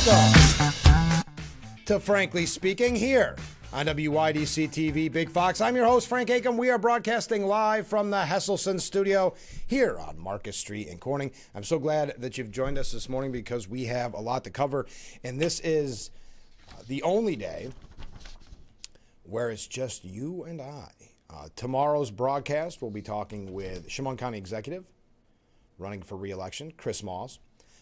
Welcome to Frankly Speaking here on WYDC TV Big Fox. I'm your host, Frank Acom. We are broadcasting live from the Hesselson studio here on Marcus Street in Corning. I'm so glad that you've joined us this morning because we have a lot to cover, and this is the only day where it's just you and I. Tomorrow's broadcast, we'll be talking with Chemung County Executive running for re-election, Chris Moss.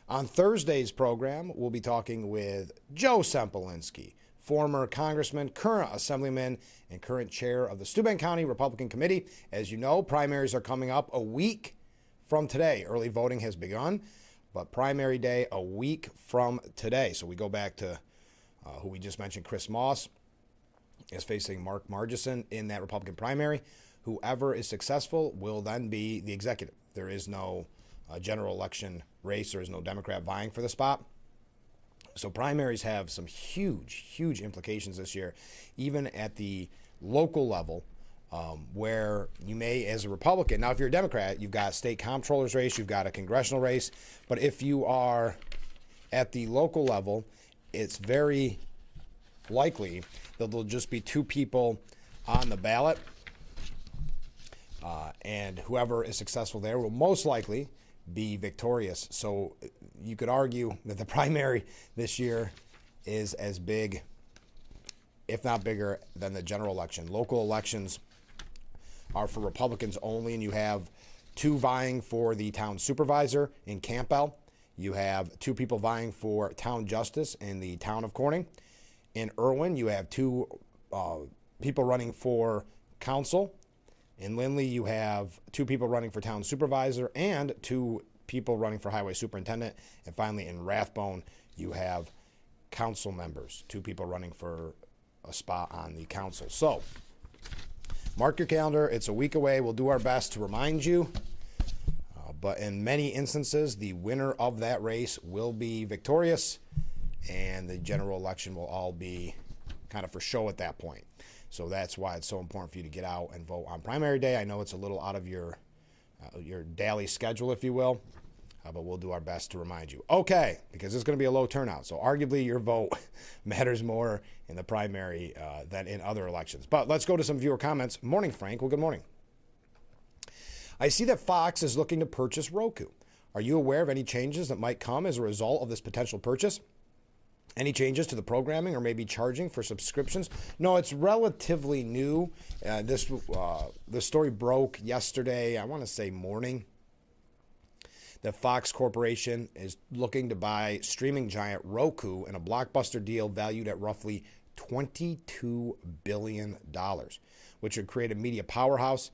On Thursday's program, we'll be talking with Joe Sempolinski, former congressman, current assemblyman, and current chair of the Steuben County Republican Committee. As you know, primaries are coming up a week from today. Early voting has begun, but primary day a week from today. So we go back to who we just mentioned, Chris Moss is facing Mark Margison in that Republican primary. Whoever is successful will then be the executive. There is no general election race. There is no Democrat vying for the spot. So primaries have some huge implications this year, even at the local level, where you may, as a Republican, now if you're a Democrat, you've got a state comptroller's race, you've got a congressional race, but if you are at the local level, it's very likely that there'll just be two people on the ballot, and whoever is successful there will most likely be victorious. So you could argue that the primary this year is as big, if not bigger, than the general election. Local elections are for Republicans only, and you have two vying for the town supervisor in Campbell. You have two people vying for town justice in the town of Corning. In Irwin, you have two people running for council. In Lindley, you have two people running for town supervisor and two people running for highway superintendent. And finally, in Rathbone, you have council members, two people running for a spot on the council. So mark your calendar. It's a week away. We'll do our best to remind you. But in many instances, the winner of that race will be victorious, and the general election will all be kind of for show at that point. So that's why it's so important for you to get out and vote on primary day. I know it's a little out of your daily schedule, if you will, but we'll do our best to remind you. Okay, because it's going to be a low turnout, so arguably your vote matters more in the primary than in other elections. But let's go to some viewer comments. Morning, Frank. Well, good morning. I see that Fox is looking to purchase Roku. Are you aware of any changes that might come as a result of this potential purchase? Any changes to the programming or maybe charging for subscriptions? No, it's relatively new. This story broke yesterday, I want to say morning, that Fox Corporation is looking to buy streaming giant Roku in a blockbuster deal valued at roughly $22 billion, which would create a media powerhouse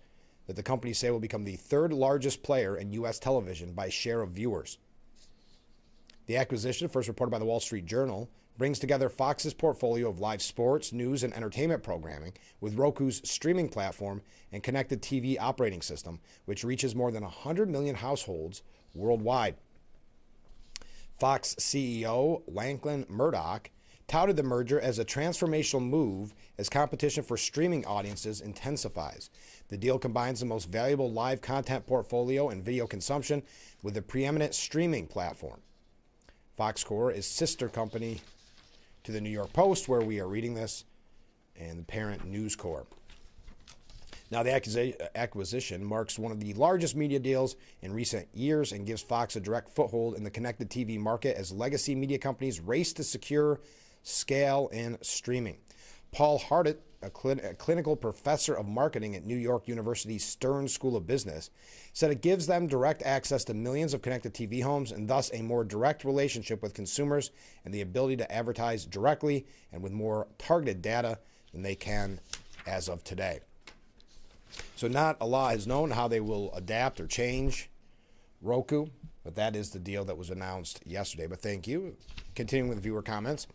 that the company say will become the third largest player in U.S. television by share of viewers. The acquisition, first reported by the Wall Street Journal, brings together Fox's portfolio of live sports, news, and entertainment programming with Roku's streaming platform and connected TV operating system, which reaches more than 100 million households worldwide. Fox CEO Lachlan Murdoch touted the merger as a transformational move as competition for streaming audiences intensifies. The deal combines the most valuable live content portfolio and video consumption with a preeminent streaming platform. Fox Corp is sister company to the New York Post, where we are reading this, and the parent News Corp. Now, the acquisition marks one of the largest media deals in recent years and gives Fox a direct foothold in the connected TV market as legacy media companies race to secure scale in streaming. Paul Hardit, a clinical professor of marketing at New York University's Stern School of Business, said it gives them direct access to millions of connected TV homes and thus a more direct relationship with consumers and the ability to advertise directly and with more targeted data than they can as of today. So not a lot is known how they will adapt or change Roku, but that is the deal that was announced yesterday. But thank you. Continuing with viewer comments.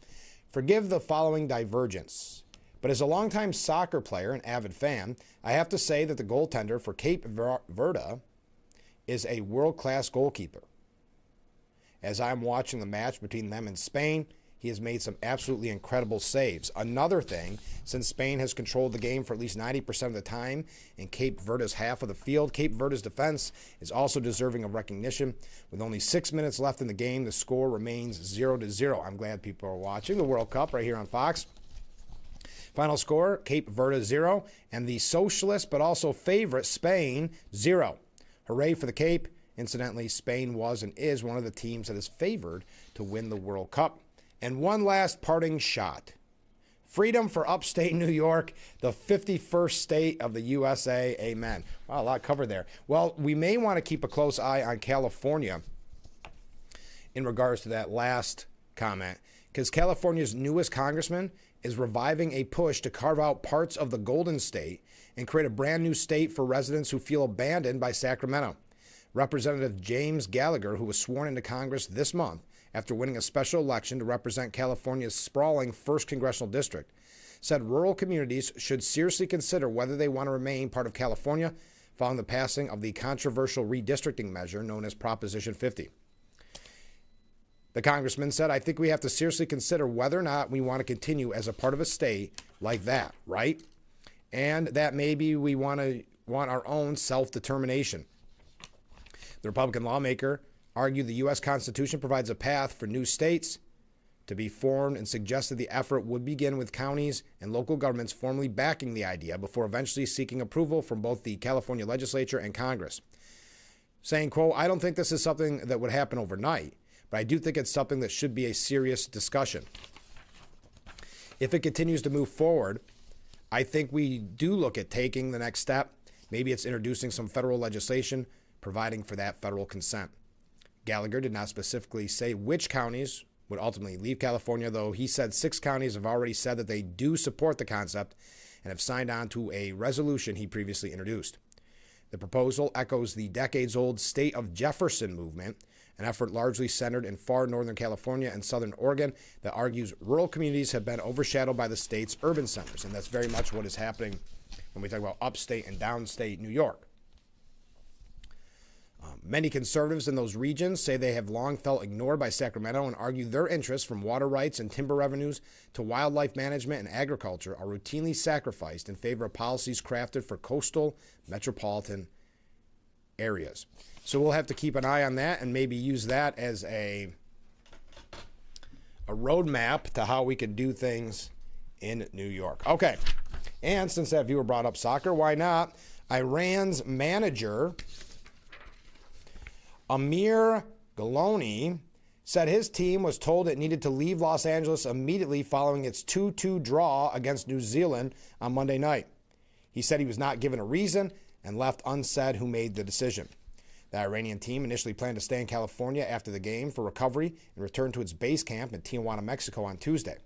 Forgive the following divergence, but as a longtime soccer player and avid fan, I have to say that the goaltender for Cape Verde is a world-class goalkeeper. As I'm watching the match between them and Spain, he has made some absolutely incredible saves. Another thing, since Spain has controlled the game for at least 90% of the time in Cape Verde's half of the field, Cape Verde's defense is also deserving of recognition. With only 6 minutes left in the game, the score remains 0-0. I'm glad people are watching the World Cup right here on Fox. Final score, Cape Verde 0, and the socialist but also favorite Spain 0. Hooray for the Cape. Incidentally, Spain was and is one of the teams that is favored to win the World Cup. And one last parting shot. Freedom for upstate New York, the 51st state of the USA. Amen. Wow, a lot covered there. Well, we may want to keep a close eye on California in regards to that last comment, because California's newest congressman is reviving a push to carve out parts of the Golden State and create a brand new state for residents who feel abandoned by Sacramento. Representative James Gallagher, who was sworn into Congress this month after winning a special election to represent California's sprawling 1st Congressional District, said rural communities should seriously consider whether they want to remain part of California following the passing of the controversial redistricting measure known as Proposition 50. The congressman said, "I think we have to seriously consider whether or not we want to continue as a part of a state like that, right? And that maybe we want our own self-determination." The Republican lawmaker argued the U.S. Constitution provides a path for new states to be formed and suggested the effort would begin with counties and local governments formally backing the idea before eventually seeking approval from both the California legislature and Congress. Saying, quote, "I don't think this is something that would happen overnight, but I do think it's something that should be a serious discussion. If it continues to move forward, I think we do look at taking the next step. Maybe it's introducing some federal legislation providing for that federal consent." Gallagher did not specifically say which counties would ultimately leave California, though he said 6 counties have already said that they do support the concept and have signed on to a resolution he previously introduced. The proposal echoes the decades-old State of Jefferson movement, an effort largely centered in far northern California and southern Oregon that argues rural communities have been overshadowed by the state's urban centers, and that's very much what is happening when we talk about upstate and downstate New York. Many conservatives in those regions say they have long felt ignored by Sacramento and argue their interests from water rights and timber revenues to wildlife management and agriculture are routinely sacrificed in favor of policies crafted for coastal metropolitan areas. So we'll have to keep an eye on that and maybe use that as a roadmap to how we can do things in New York. Okay, and since that viewer brought up soccer, why not? Iran's manager Amir Galoni said his team was told it needed to leave Los Angeles immediately following its 2-2 draw against New Zealand on Monday night. He said he was not given a reason and left unsaid who made the decision. The Iranian team initially planned to stay in California after the game for recovery and return to its base camp in Tijuana, Mexico on Tuesday.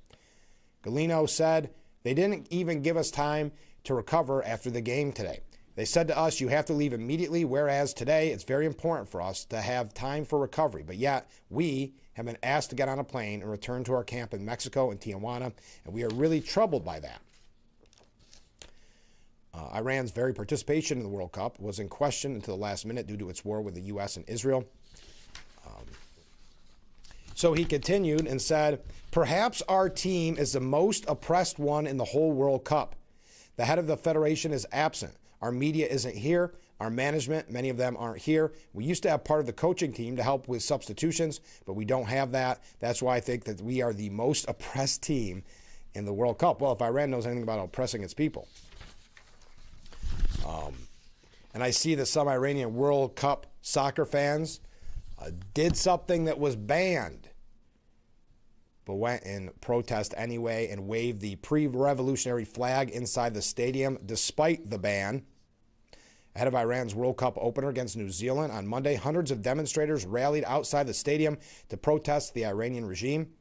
Galino said, "They didn't even give us time to recover after the game today. They said to us, you have to leave immediately, whereas today it's very important for us to have time for recovery. But yet, we have been asked to get on a plane and return to our camp in Mexico and Tijuana, and we are really troubled by that." Iran's very participation in the World Cup was in question until the last minute due to its war with the U.S. and Israel. So he continued and said, "Perhaps our team is the most oppressed one in the whole World Cup. The head of the federation is absent. Our media isn't here. Our management, many of them aren't here. We used to have part of the coaching team to help with substitutions, but we don't have that. That's why I think that we are the most oppressed team in the World Cup." Well, if Iran knows anything about oppressing its people. And I see that some Iranian World Cup soccer fans did something that was banned, but went in protest anyway and waved the pre-revolutionary flag inside the stadium despite the ban. Ahead of Iran's World Cup opener against New Zealand on Monday, hundreds of demonstrators rallied outside the stadium to protest the Iranian regime.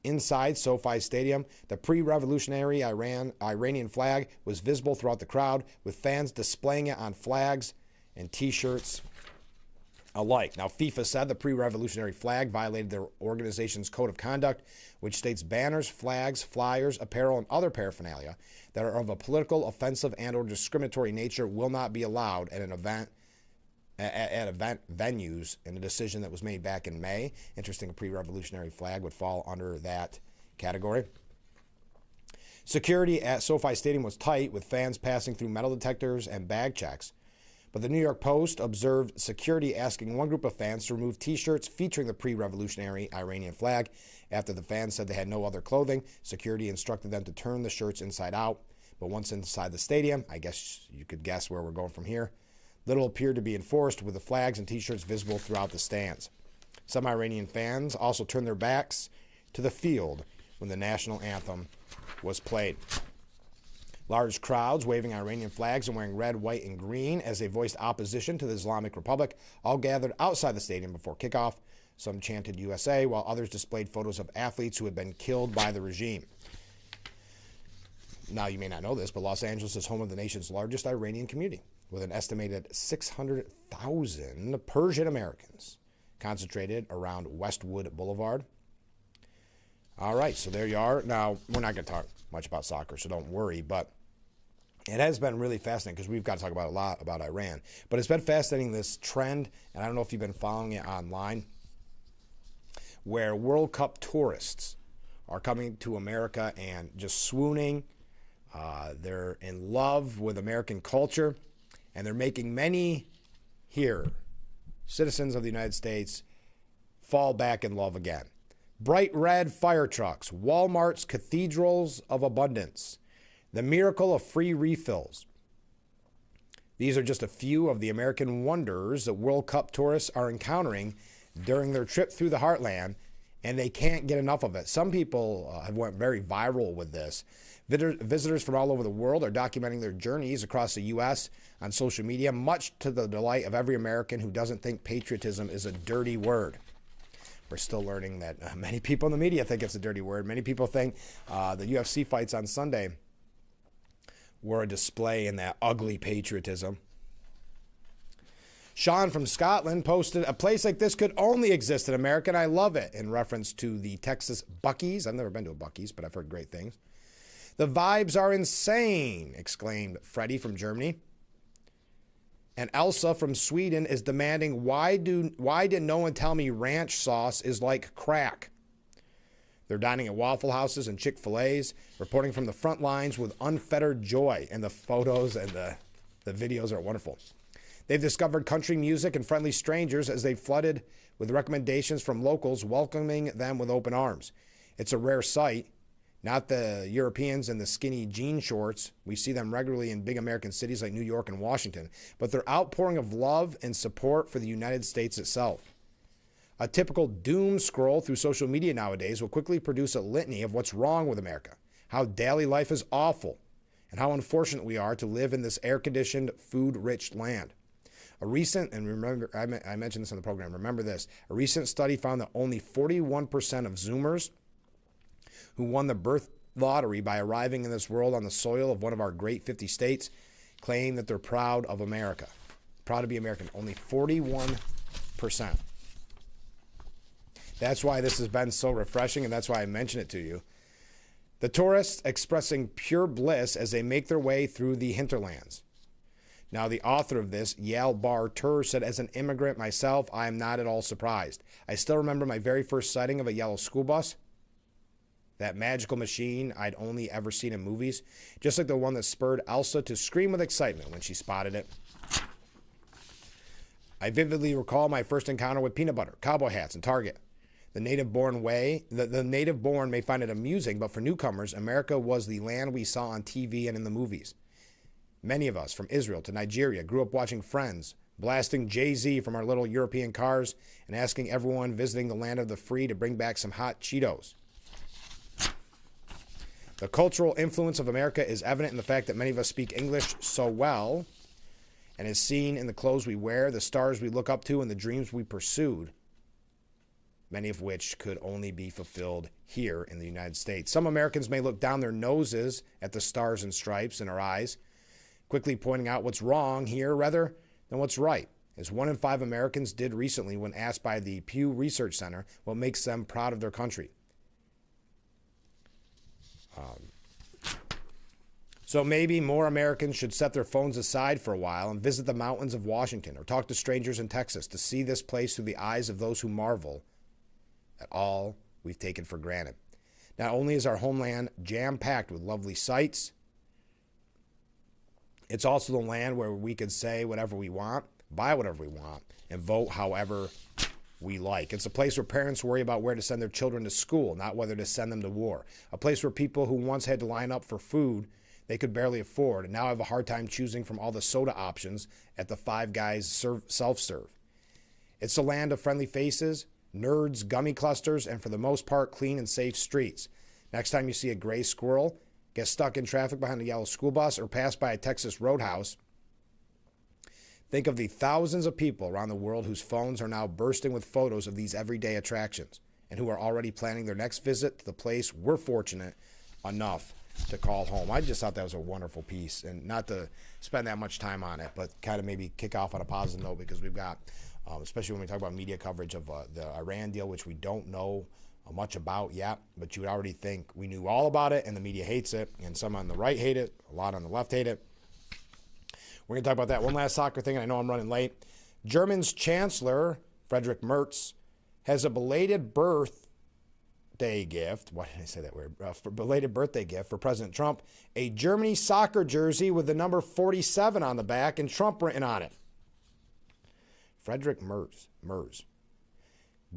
Inside SoFi Stadium, the pre-revolutionary Iranian flag was visible throughout the crowd, with fans displaying it on flags and T-shirts alike. Now, FIFA said the pre-revolutionary flag violated their organization's code of conduct, which states banners, flags, flyers, apparel, and other paraphernalia that are of a political, offensive, and/or discriminatory nature will not be allowed at an event at event venues in a decision that was made back in May. Interesting, a pre-revolutionary flag would fall under that category. Security at SoFi Stadium was tight, with fans passing through metal detectors and bag checks. But the New York Post observed security asking one group of fans to remove T-shirts featuring the pre-revolutionary Iranian flag. After the fans said they had no other clothing, security instructed them to turn the shirts inside out. But once inside the stadium, I guess you could guess where we're going from here, little appeared to be enforced, with the flags and T-shirts visible throughout the stands. Some Iranian fans also turned their backs to the field when the national anthem was played. Large crowds waving Iranian flags and wearing red, white, and green as they voiced opposition to the Islamic Republic all gathered outside the stadium before kickoff. Some chanted USA, while others displayed photos of athletes who had been killed by the regime. Now, you may not know this, but Los Angeles is home of the nation's largest Iranian community, with an estimated 600,000 Persian Americans concentrated around Westwood Boulevard. All right, so there you are. Now, we're not going to talk much about soccer, so don't worry, but it has been really fascinating because we've got to talk about a lot about Iran. But it's been fascinating, this trend, and I don't know if you've been following it online, where World Cup tourists are coming to America and just swooning. They're in love with American culture, and they're making many here, citizens of the United States, fall back in love again. Bright red fire trucks, Walmart's cathedrals of abundance, the miracle of free refills. These are just a few of the American wonders that World Cup tourists are encountering during their trip through the heartland, and they can't get enough of it. Some people have went very viral with this. Visitors from all over the world are documenting their journeys across the U.S. on social media, much to the delight of every American who doesn't think patriotism is a dirty word. We're still learning that many people in the media think it's a dirty word. Many people think the UFC fights on Sunday were a display in that ugly patriotism. Sean from Scotland posted, "A place like this could only exist in America, and I love it," in reference to the Texas Buc-ee's. I've never been to a Buc-ee's, but I've heard great things. "The vibes are insane," exclaimed Freddie from Germany. And Elsa from Sweden is demanding, why did no one tell me ranch sauce is like crack? They're dining at Waffle Houses and Chick-fil-A's, reporting from the front lines with unfettered joy. And the photos and the videos are wonderful. They've discovered country music and friendly strangers as they flooded with recommendations from locals, welcoming them with open arms. It's a rare sight. Not the Europeans in the skinny jean shorts. We see them regularly in big American cities like New York and Washington, but their outpouring of love and support for the United States itself. A typical doom scroll through social media nowadays will quickly produce a litany of what's wrong with America, how daily life is awful, and how unfortunate we are to live in this air-conditioned, food-rich land. A recent, and remember, I mentioned this on the program, remember this, a recent study found that only 41% of Zoomers who won the birth lottery by arriving in this world on the soil of one of our great 50 states claim that they're proud of America. Proud to be American. Only 41%. That's why this has been so refreshing, and that's why I mention it to you. The tourists expressing pure bliss as they make their way through the hinterlands. Now, the author of this, Yale Bar Tur, said, "As an immigrant myself, I am not at all surprised. I still remember my very first sighting of a yellow school bus. That magical machine I'd only ever seen in movies, just like the one that spurred Elsa to scream with excitement when she spotted it. I vividly recall my first encounter with peanut butter, cowboy hats, and Target. The native-born may find it amusing, but for newcomers, America was the land we saw on TV and in the movies. Many of us, from Israel to Nigeria, grew up watching Friends, blasting Jay-Z from our little European cars, and asking everyone visiting the land of the free to bring back some hot Cheetos. The cultural influence of America is evident in the fact that many of us speak English so well, and is seen in the clothes we wear, the stars we look up to, and the dreams we pursued, many of which could only be fulfilled here in the United States. Some Americans may look down their noses at the stars and stripes in our eyes, quickly pointing out what's wrong here rather than what's right, as 1 in 5 Americans did recently when asked by the Pew Research Center what makes them proud of their country. So maybe more Americans should set their phones aside for a while and visit the mountains of Washington or talk to strangers in Texas to see this place through the eyes of those who marvel at all we've taken for granted. Not only is our homeland jam-packed with lovely sights, it's also the land where we could say whatever we want, buy whatever we want, and vote however we like. It's a place where parents worry about where to send their children to school, not whether to send them to war. A place where people who once had to line up for food they could barely afford and now have a hard time choosing from all the soda options at the Five Guys self-serve. It's the land of friendly faces, nerds, gummy clusters, and for the most part, clean and safe streets. Next time you see a gray squirrel, get stuck in traffic behind a yellow school bus, or pass by a Texas roadhouse, think of the thousands of people around the world whose phones are now bursting with photos of these everyday attractions and who are already planning their next visit to the place we're fortunate enough to call home. I just thought that was a wonderful piece, and not to spend that much time on it, but kind of maybe kick off on a positive note, because we've got, especially when we talk about media coverage of the Iran deal, which we don't know much about yet, but you would already think we knew all about it, and the media hates it, and some on the right hate it, a lot on the left hate it. We're going to talk about that. One last soccer thing, and I know I'm running late. German's Chancellor, Friedrich Merz, has a belated birthday gift. Why did I say that word? For belated birthday gift for President Trump. A Germany soccer jersey with the number 47 on the back and Trump written on it. Friedrich Merz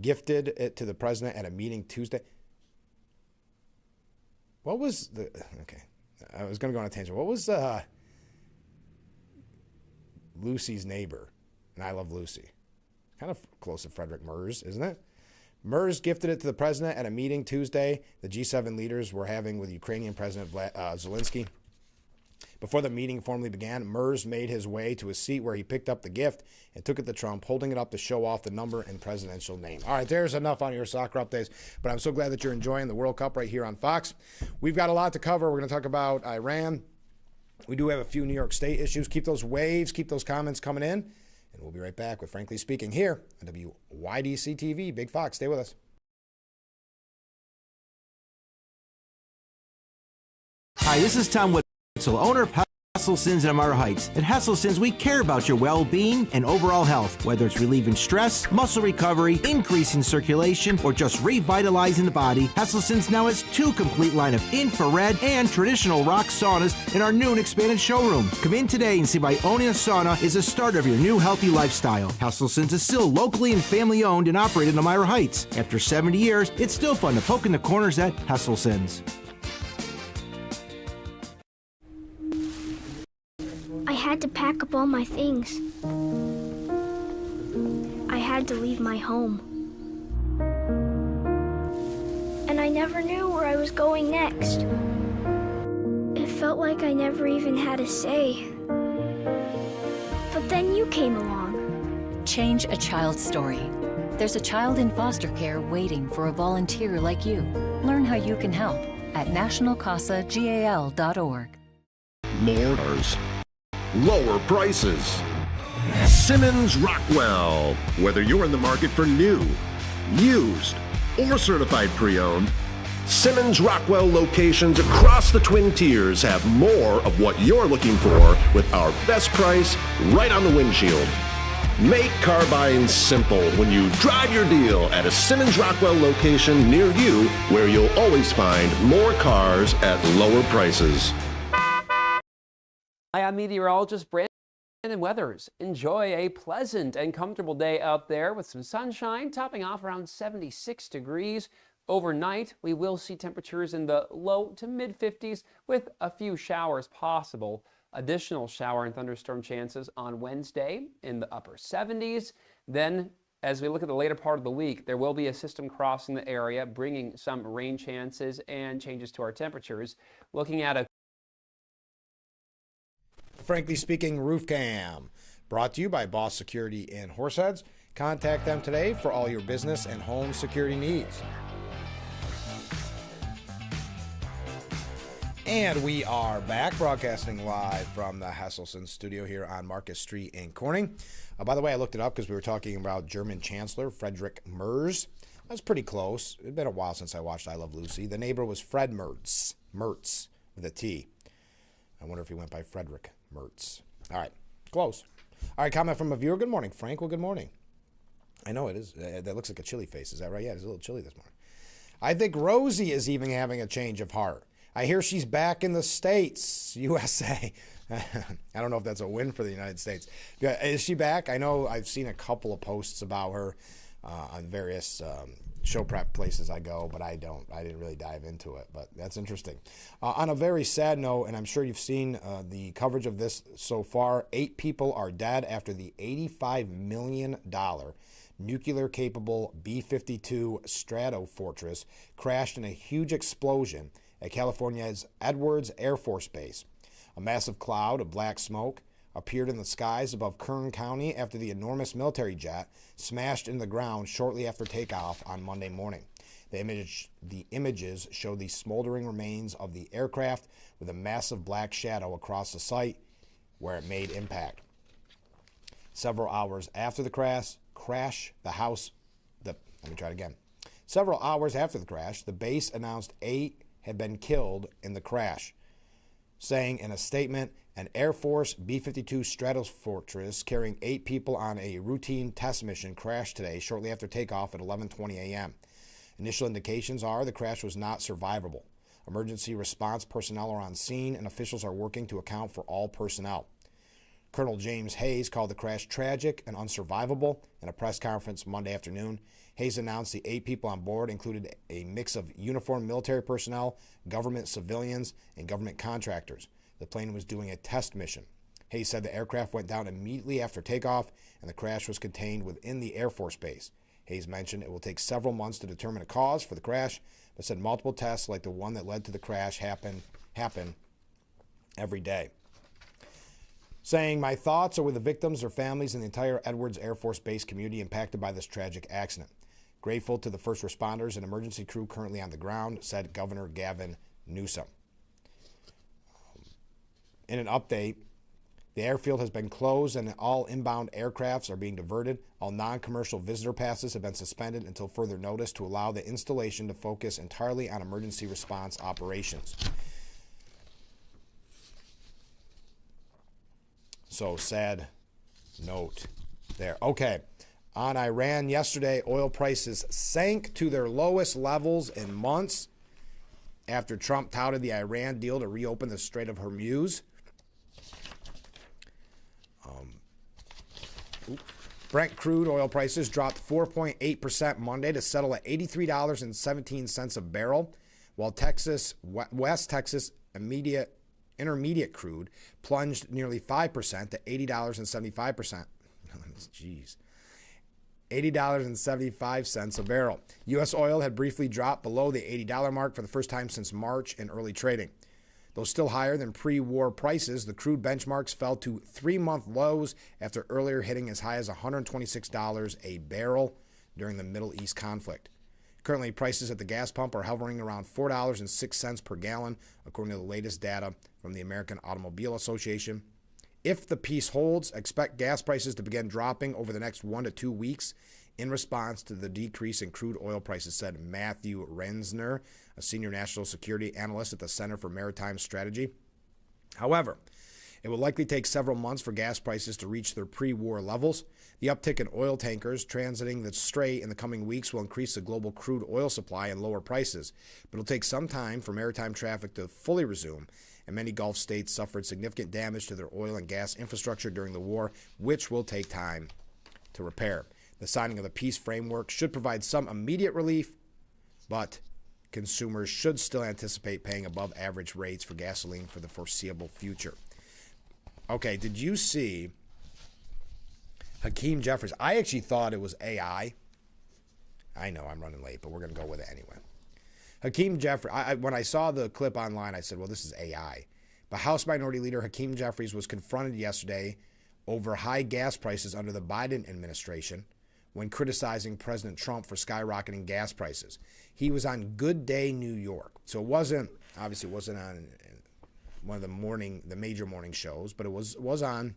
gifted it to the president at a meeting Tuesday. What was the... Okay. I was going to go on a tangent. What was Lucy's neighbor? And I love Lucy. Kind of close to Friedrich Merz, isn't it? Merz gifted it to the president at a meeting Tuesday the G7 leaders were having with Ukrainian President Zelensky. Before the meeting formally began, Merz made his way to a seat where he picked up the gift and took it to Trump, holding it up to show off the number and presidential name. All right, there's enough on your soccer updates, but I'm so glad that you're enjoying the World Cup right here on Fox. We've got a lot to cover. We're going to talk about Iran. We do have a few New York State issues. Keep those waves, keep those comments coming in, and we'll be right back with Frankly Speaking here on WYDC TV. Big Fox, stay with us. Hi, this is Tom Witzel, owner of Hesselson's in Amara Heights. At Hesselson's, we care about your well-being and overall health, whether it's relieving stress, muscle recovery, increasing circulation, or just revitalizing the body. Hesselson's now has 2 complete line of infrared and traditional rock saunas in our new and expanded showroom. Come in today and see why owning a sauna is the start of your new healthy lifestyle. Hesselson's is still locally and family-owned and operated in Amara Heights. After 70 years, it's still fun to poke in the corners at Hesselson's. I had to pack up all my things. I had to leave my home. And I never knew where I was going next. It felt like I never even had a say. But then you came along. Change a child's story. There's a child in foster care waiting for a volunteer like you. Learn how you can help at nationalcasagal.org. More cars. Lower prices. Simmons Rockwell. Whether you're in the market for new, used, or certified pre-owned, Simmons Rockwell locations across the Twin Tiers have more of what you're looking for with our best price right on the windshield. Make car buying simple when you drive your deal at a Simmons Rockwell location near you, where you'll always find more cars at lower prices. Hi, I'm meteorologist Brandon Weathers. Enjoy a pleasant and comfortable day out there with some sunshine, topping off around 76 degrees. Overnight, we will see temperatures in the low to mid 50s with a few showers possible. Additional shower and thunderstorm chances on Wednesday in the upper 70s. Then, as we look at the later part of the week, there will be a system crossing the area, bringing some rain chances and changes to our temperatures. Looking at a Frankly Speaking Roof Cam, brought to you by Boss Security in Horseheads. Contact them today for all your business and home security needs. And we are back, broadcasting live from the Hesselson studio here on Market Street in Corning. By the way, I looked it up because we were talking about German Chancellor Friedrich Merz. I was pretty close. It had been a while since I watched I Love Lucy. The neighbor was Fred Merz with a T. I wonder if he went by Frederick Mertz. All right, close. All right, comment from a viewer. Good morning, Frank. Well, good morning. I know it is. That looks like a chilly face. Is that right? Yeah, it's a little chilly this morning. I think Rosie is even having a change of heart. I hear she's back in the States, USA. I don't know if that's a win for the United States. Is she back? I know I've seen a couple of posts about her on various show prep places I go, but I didn't really dive into it, but that's interesting. On a very sad note, and I'm sure you've seen the coverage of this so far, 8 people are dead after the $85 million nuclear-capable B-52 Stratofortress crashed in a huge explosion at California's Edwards Air Force Base. A massive cloud of black smoke appeared in the skies above Kern County after the enormous military jet smashed into the ground shortly after takeoff on Monday morning. The images show the smoldering remains of the aircraft with a massive black shadow across the site where it made impact. Several hours after the crash, Several hours after the crash, the base announced 8 had been killed in the crash, saying in a statement, an Air Force B-52 Stratofortress carrying 8 people on a routine test mission crashed today shortly after takeoff at 11:20 a.m. Initial indications are the crash was not survivable. Emergency response personnel are on scene and officials are working to account for all personnel. Colonel James Hayes called the crash tragic and unsurvivable in a press conference Monday afternoon. Hayes announced the 8 people on board included a mix of uniformed military personnel, government civilians, and government contractors. The plane was doing a test mission. Hayes said the aircraft went down immediately after takeoff and the crash was contained within the Air Force Base. Hayes mentioned it will take several months to determine a cause for the crash, but said multiple tests like the one that led to the crash happen every day. Saying, my thoughts are with the victims, their families, and the entire Edwards Air Force Base community impacted by this tragic accident. Grateful to the first responders and emergency crew currently on the ground, said Governor Gavin Newsom. In an update, the airfield has been closed and all inbound aircrafts are being diverted. All non-commercial visitor passes have been suspended until further notice to allow the installation to focus entirely on emergency response operations. So sad note there. Okay. On Iran yesterday, oil prices sank to their lowest levels in months after Trump touted the Iran deal to reopen the Strait of Hormuz. Brent crude oil prices dropped 4.8% Monday to settle at $83.17 a barrel, while West Texas intermediate crude plunged nearly 5% to $80.75. Jeez. $80.75 a barrel. U.S. oil had briefly dropped below the $80 mark for the first time since March in early trading. Though still higher than pre-war prices, the crude benchmarks fell to 3-month lows after earlier hitting as high as $126 a barrel during the Middle East conflict. Currently, prices at the gas pump are hovering around $4.06 per gallon, according to the latest data from the American Automobile Association. If the peace holds, expect gas prices to begin dropping over the next 1 to 2 weeks in response to the decrease in crude oil prices, said Matthew Renzner, a senior national security analyst at the Center for Maritime Strategy. However, it will likely take several months for gas prices to reach their pre-war levels. The uptick in oil tankers transiting the strait in the coming weeks will increase the global crude oil supply and lower prices, but it'll take some time for maritime traffic to fully resume, and many Gulf states suffered significant damage to their oil and gas infrastructure during the war, which will take time to repair. The signing of the peace framework should provide some immediate relief, but consumers should still anticipate paying above average rates for gasoline for the foreseeable future. Okay, did you see Hakeem Jeffries? I actually thought it was AI. I know I'm running late, but we're going to go with it anyway. Hakeem Jeffries, when I saw the clip online, I said, well, this is AI. But House Minority Leader Hakeem Jeffries was confronted yesterday over high gas prices under the Biden administration when criticizing President Trump for skyrocketing gas prices. He was on Good Day New York. So it wasn't on one of the major morning shows, but it was on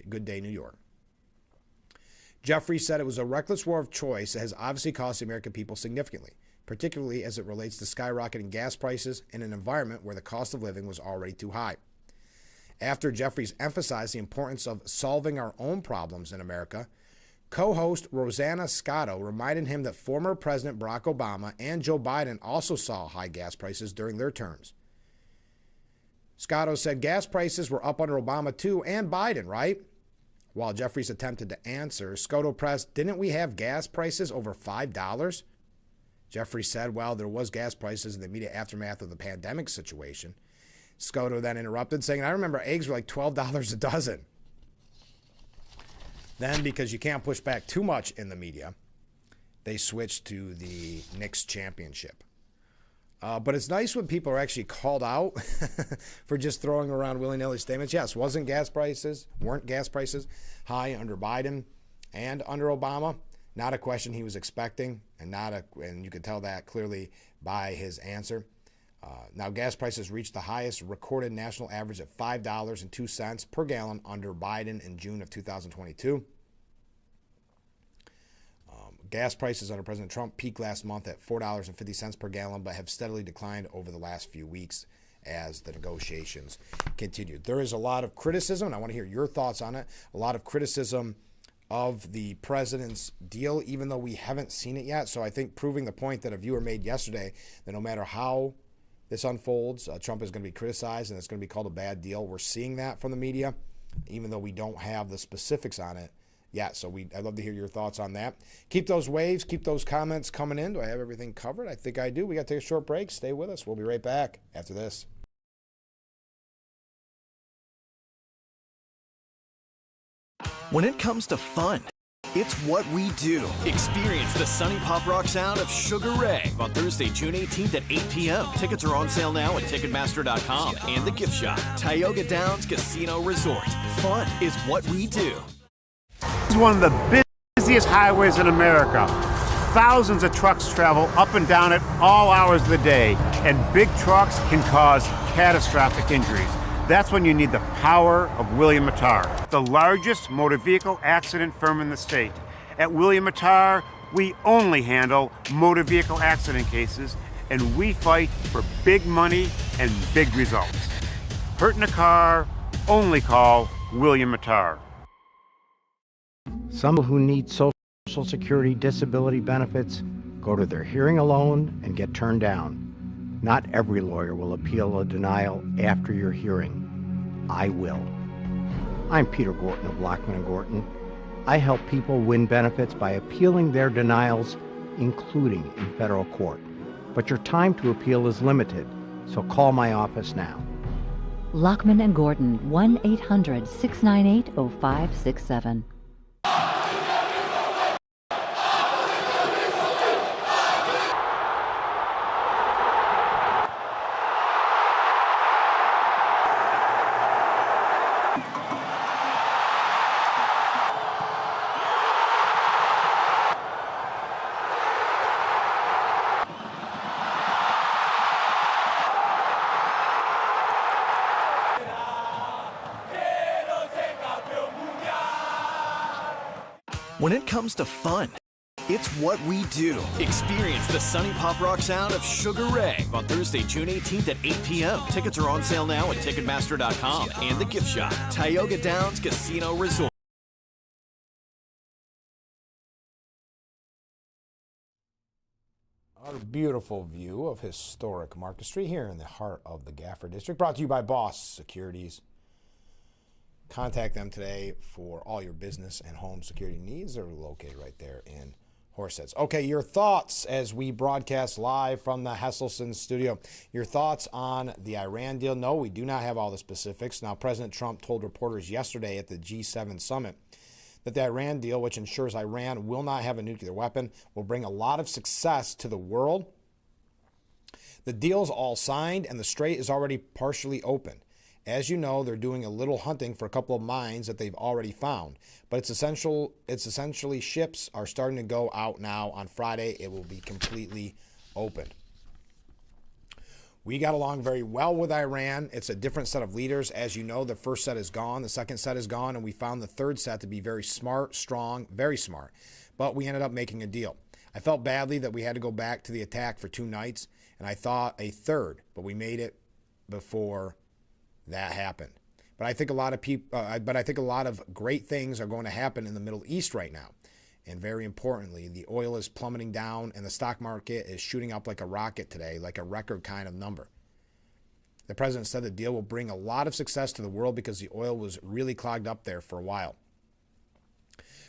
Good Day New York. Jeffries said it was a reckless war of choice that has obviously cost the American people significantly, particularly as it relates to skyrocketing gas prices in an environment where the cost of living was already too high. After Jeffries emphasized the importance of solving our own problems in America, co-host Rosanna Scotto reminded him that former President Barack Obama and Joe Biden also saw high gas prices during their terms. Scotto said gas prices were up under Obama too, and Biden, right? While Jeffries attempted to answer, Scotto pressed, didn't we have gas prices over $5? Jeffries said, well, there was gas prices in the immediate aftermath of the pandemic situation. Scotto then interrupted, saying, I remember eggs were like $12 a dozen. Then, because you can't push back too much in the media, they switched to the Knicks championship. But it's nice when people are actually called out for just throwing around willy-nilly statements. Yes, weren't gas prices high under Biden and under Obama? Not a question he was expecting, and you could tell that clearly by his answer. Now, gas prices reached the highest recorded national average at $5.02 per gallon under Biden in June of 2022. Gas prices under President Trump peaked last month at $4.50 per gallon, but have steadily declined over the last few weeks as the negotiations continued. There is a lot of criticism, and I want to hear your thoughts on it, a lot of criticism of the president's deal, even though we haven't seen it yet. So I think proving the point that a viewer made yesterday, that no matter how this unfolds, Trump is going to be criticized and it's going to be called a bad deal. We're seeing that from the media, even though we don't have the specifics on it. Yeah, so I'd love to hear your thoughts on that. Keep those waves, keep those comments coming in. Do I have everything covered? I think I do. We got to take a short break. Stay with us. We'll be right back after this. When it comes to fun, it's what we do. Experience the Sunny Pop Rock sound of Sugar Ray on Thursday, June 18th at 8 p.m. Tickets are on sale now at Ticketmaster.com and the gift shop. Tioga Downs Casino Resort. Fun is what we do. It's one of the busiest highways in America. Thousands of trucks travel up and down it all hours of the day, and big trucks can cause catastrophic injuries. That's when you need the power of William Mattar, the largest motor vehicle accident firm in the state. At William Mattar, we only handle motor vehicle accident cases, and we fight for big money and big results. Hurt in a car, only call William Mattar. Some who need Social Security disability benefits go to their hearing alone and get turned down. Not every lawyer will appeal a denial after your hearing. I will. I'm Peter Gorton of Lockman & Gorton. I help people win benefits by appealing their denials, including in federal court. But your time to appeal is limited, so call my office now. Lockman & Gorton, 1-800-698-0567. When it comes to fun, it's what we do. Experience the Sunny Pop Rock sound of Sugar Ray on Thursday, June 18th at 8 p.m. Tickets are on sale now at Ticketmaster.com and the gift shop. Tioga Downs Casino Resort. Our beautiful view of historic Market Street here in the heart of the Gafford District, brought to you by Boss Securities. Contact them today for all your business and home security needs. They're located right there in Horseheads. Okay, your thoughts as we broadcast live from the Hesselson studio. Your thoughts on the Iran deal? No, we do not have all the specifics. Now, President Trump told reporters yesterday at the G7 summit that the Iran deal, which ensures Iran will not have a nuclear weapon, will bring a lot of success to the world. The deal's all signed and the strait is already partially open. As you know, they're doing a little hunting for a couple of mines that they've already found. But it's essentially ships are starting to go out now. On Friday, it will be completely open. We got along very well with Iran. It's a different set of leaders. As you know, the first set is gone. The second set is gone. And we found the third set to be very smart, strong, very smart. But we ended up making a deal. I felt badly that we had to go back to the attack for 2 nights. And I thought a third. But we made it before that happened. But I think a lot of a lot of great things are going to happen in the Middle East right now. And very importantly, the oil is plummeting down and the stock market is shooting up like a rocket today, like a record kind of number. The president said the deal will bring a lot of success to the world because the oil was really clogged up there for a while.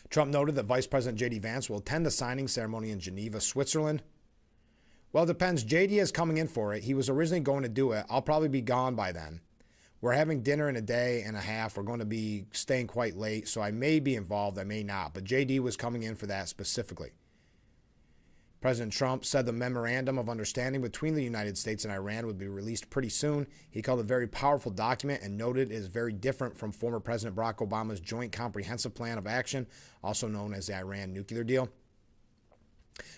Trump noted that Vice President J.D. Vance will attend the signing ceremony in Geneva, Switzerland. Well, it depends. J.D. is coming in for it. He was originally going to do it. I'll probably be gone by then. We're having dinner in a day and a half. We're going to be staying quite late, so I may be involved, I may not. But J.D. was coming in for that specifically. President Trump said the memorandum of understanding between the United States and Iran would be released pretty soon. He called it a very powerful document and noted it is very different from former President Barack Obama's Joint Comprehensive Plan of Action, also known as the Iran nuclear deal.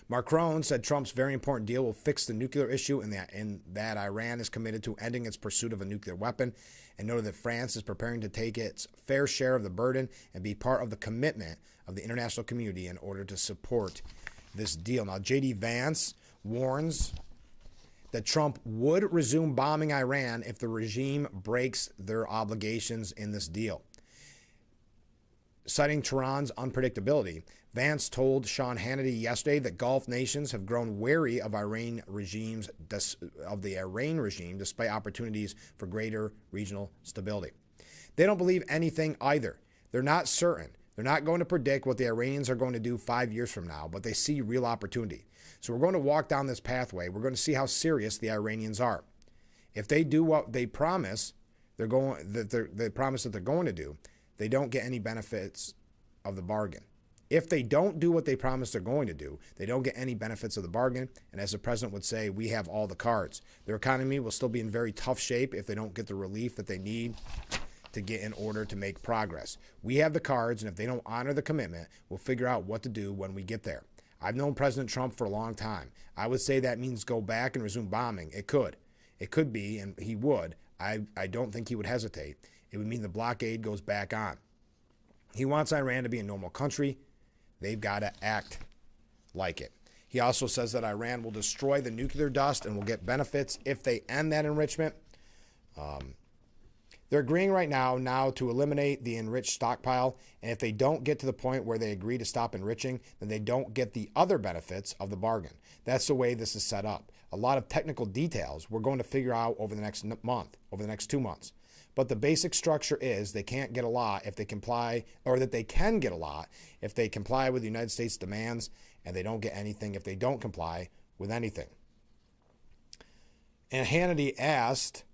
Macron said Trump's very important deal will fix the nuclear issue and that Iran is committed to ending its pursuit of a nuclear weapon, and noted that France is preparing to take its fair share of the burden and be part of the commitment of the international community in order to support this deal. Now, J.D. Vance warns that Trump would resume bombing Iran if the regime breaks their obligations in this deal. Citing Tehran's unpredictability, Vance told Sean Hannity yesterday that Gulf nations have grown wary of the Iran regime despite opportunities for greater regional stability. They don't believe anything either. They're not certain. They're not going to predict what the Iranians are going to do 5 years from now, but they see real opportunity. So we're going to walk down this pathway. We're going to see how serious the Iranians are. If they do what they promise, they promise that they're going to do, they don't get any benefits of the bargain. If they don't do what they promise they're going to do, they don't get any benefits of the bargain. And as the president would say, we have all the cards. Their economy will still be in very tough shape if they don't get the relief that they need to get in order to make progress. We have the cards, and if they don't honor the commitment, we'll figure out what to do when we get there. I've known President Trump for a long time. I would say that means go back and resume bombing. It could. It could be, and he would. I don't think he would hesitate. It would mean the blockade goes back on. He wants Iran to be a normal country. They've got to act like it. He also says that Iran will destroy the nuclear dust and will get benefits if they end that enrichment. They're agreeing right now to eliminate the enriched stockpile, and if they don't get to the point where they agree to stop enriching, then they don't get the other benefits of the bargain. That's the way this is set up. A lot of technical details we're going to figure out over the next month, over the next 2 months. But the basic structure is they can't get a lot if they comply, or that they can get a lot if they comply with the United States demands, and they don't get anything if they don't comply with anything. And Hannity asked,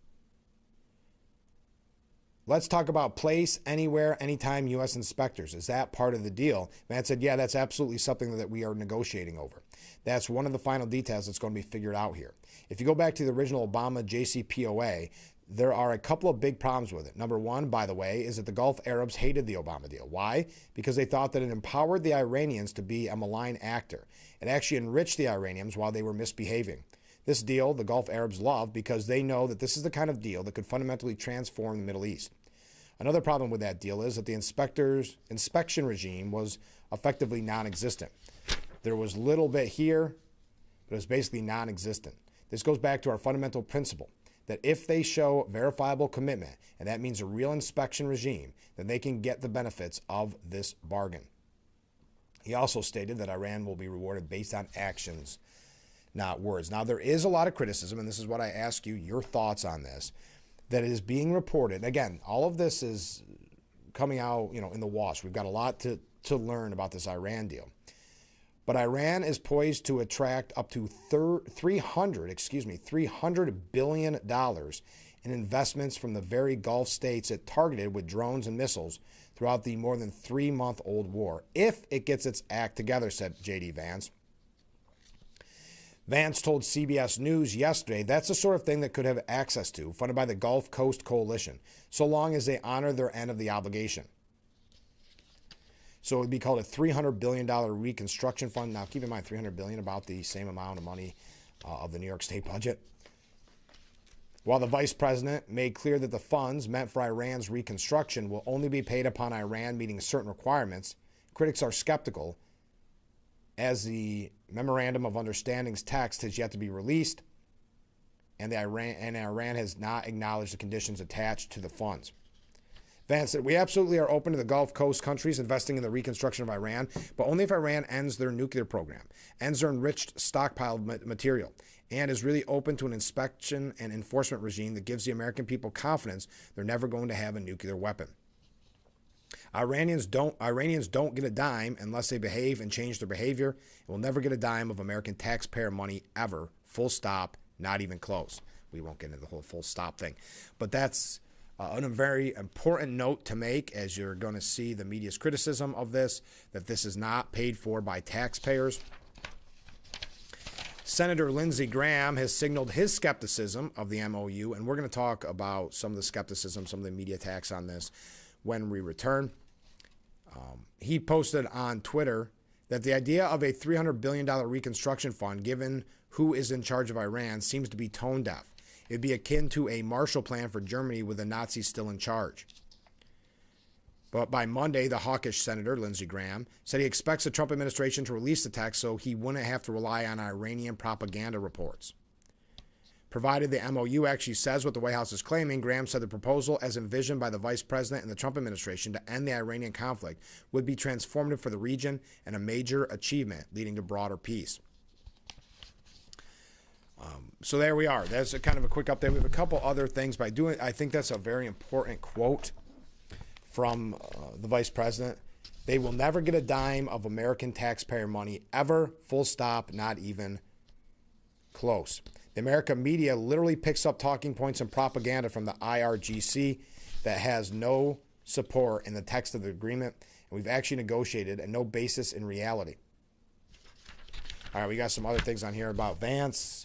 let's talk about place, anywhere, anytime U.S. inspectors. Is that part of the deal? Vance said, yeah, that's absolutely something that we are negotiating over. That's one of the final details that's going to be figured out here. If you go back to the original Obama JCPOA, there are a couple of big problems with it. Number one, by the way, is that the Gulf Arabs hated the Obama deal. Why? Because they thought that it empowered the Iranians to be a malign actor. It actually enriched the Iranians while they were misbehaving. This deal, the Gulf Arabs love because they know that this is the kind of deal that could fundamentally transform the Middle East. Another problem with that deal is that the inspection regime was effectively non-existent. There was a little bit here, but it was basically non-existent. This goes back to our fundamental principle that if they show verifiable commitment, and that means a real inspection regime, then they can get the benefits of this bargain. He also stated that Iran will be rewarded based on actions, not words. Now, there is a lot of criticism, and this is what I ask you, your thoughts on this, that is being reported. Again, all of this is coming out, in the wash. We've got a lot to learn about this Iran deal. But Iran is poised to attract up to $300 billion in investments from the very Gulf states it targeted with drones and missiles throughout the more than 3-month-old war, if it gets its act together, said J.D. Vance. Vance told CBS News yesterday that's the sort of thing that could have access to, funded by the Gulf Coast Coalition, so long as they honor their end of the obligation. So it would be called a $300 billion reconstruction fund. Now, keep in mind, $300 billion, about the same amount of money of the New York State budget. While the vice president made clear that the funds meant for Iran's reconstruction will only be paid upon Iran meeting certain requirements, critics are skeptical as the Memorandum of Understanding's text has yet to be released, and Iran has not acknowledged the conditions attached to the funds. Vance said, we absolutely are open to the Gulf Coast countries investing in the reconstruction of Iran, but only if Iran ends their nuclear program, ends their enriched stockpile material, and is really open to an inspection and enforcement regime that gives the American people confidence they're never going to have a nuclear weapon. Iranians don't get a dime unless they behave and change their behavior. It will never get a dime of American taxpayer money ever. Full stop, not even close. We won't get into the whole full stop thing. But that's a very important note to make, as you're going to see the media's criticism of this, that this is not paid for by taxpayers. Senator Lindsey Graham has signaled his skepticism of the MOU, and we're going to talk about some of the skepticism, some of the media attacks on this when we return. He posted on Twitter that the idea of a $300 billion reconstruction fund, given who is in charge of Iran, seems to be tone deaf. It'd be akin to a Marshall Plan for Germany with the Nazis still in charge. But by Monday, the hawkish Senator, Lindsey Graham, said he expects the Trump administration to release the text so he wouldn't have to rely on Iranian propaganda reports. Provided the MOU actually says what the White House is claiming, Graham said the proposal, as envisioned by the Vice President and the Trump administration to end the Iranian conflict, would be transformative for the region and a major achievement leading to broader peace. So there we are. That's a kind of a quick update. We have a couple other things, but I think that's a very important quote from the Vice President. They will never get a dime of American taxpayer money ever, full stop, not even close. The American media literally picks up talking points and propaganda from the IRGC that has no support in the text of the agreement, and we've actually negotiated and no basis in reality. All right, we got some other things on here about Vance.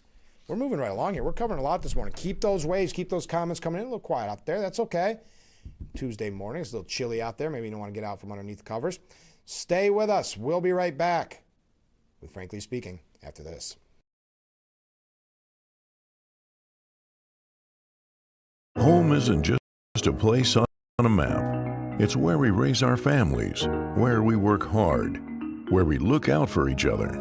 We're moving right along here. We're covering a lot this morning. Keep those waves, keep those comments coming in. A little quiet out there. That's okay. Tuesday morning. It's a little chilly out there. Maybe you don't want to get out from underneath the covers. Stay with us. We'll be right back with Frankly Speaking after this. Home isn't just a place on a map. It's where we raise our families, where we work hard, where we look out for each other.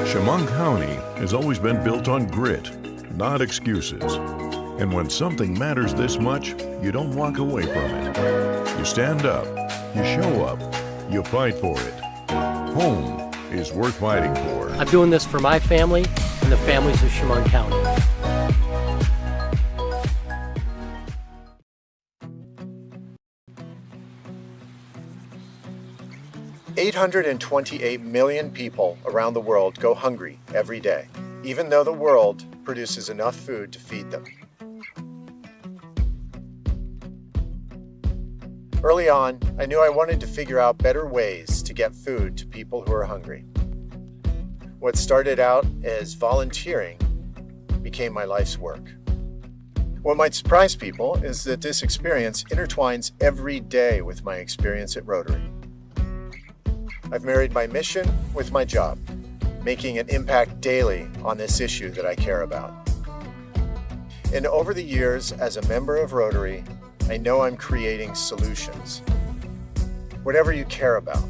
Chemung County has always been built on grit, not excuses. And when something matters this much, you don't walk away from it. You stand up, you show up, you fight for it. Home is worth fighting for. I'm doing this for my family and the families of Chemung County. $828 million people around the world go hungry every day, even though the world produces enough food to feed them. Early on, I knew I wanted to figure out better ways to get food to people who are hungry. What started out as volunteering became my life's work. What might surprise people is that this experience intertwines every day with my experience at Rotary. I've married my mission with my job, making an impact daily on this issue that I care about. And over the years, as a member of Rotary, I know I'm creating solutions. Whatever you care about,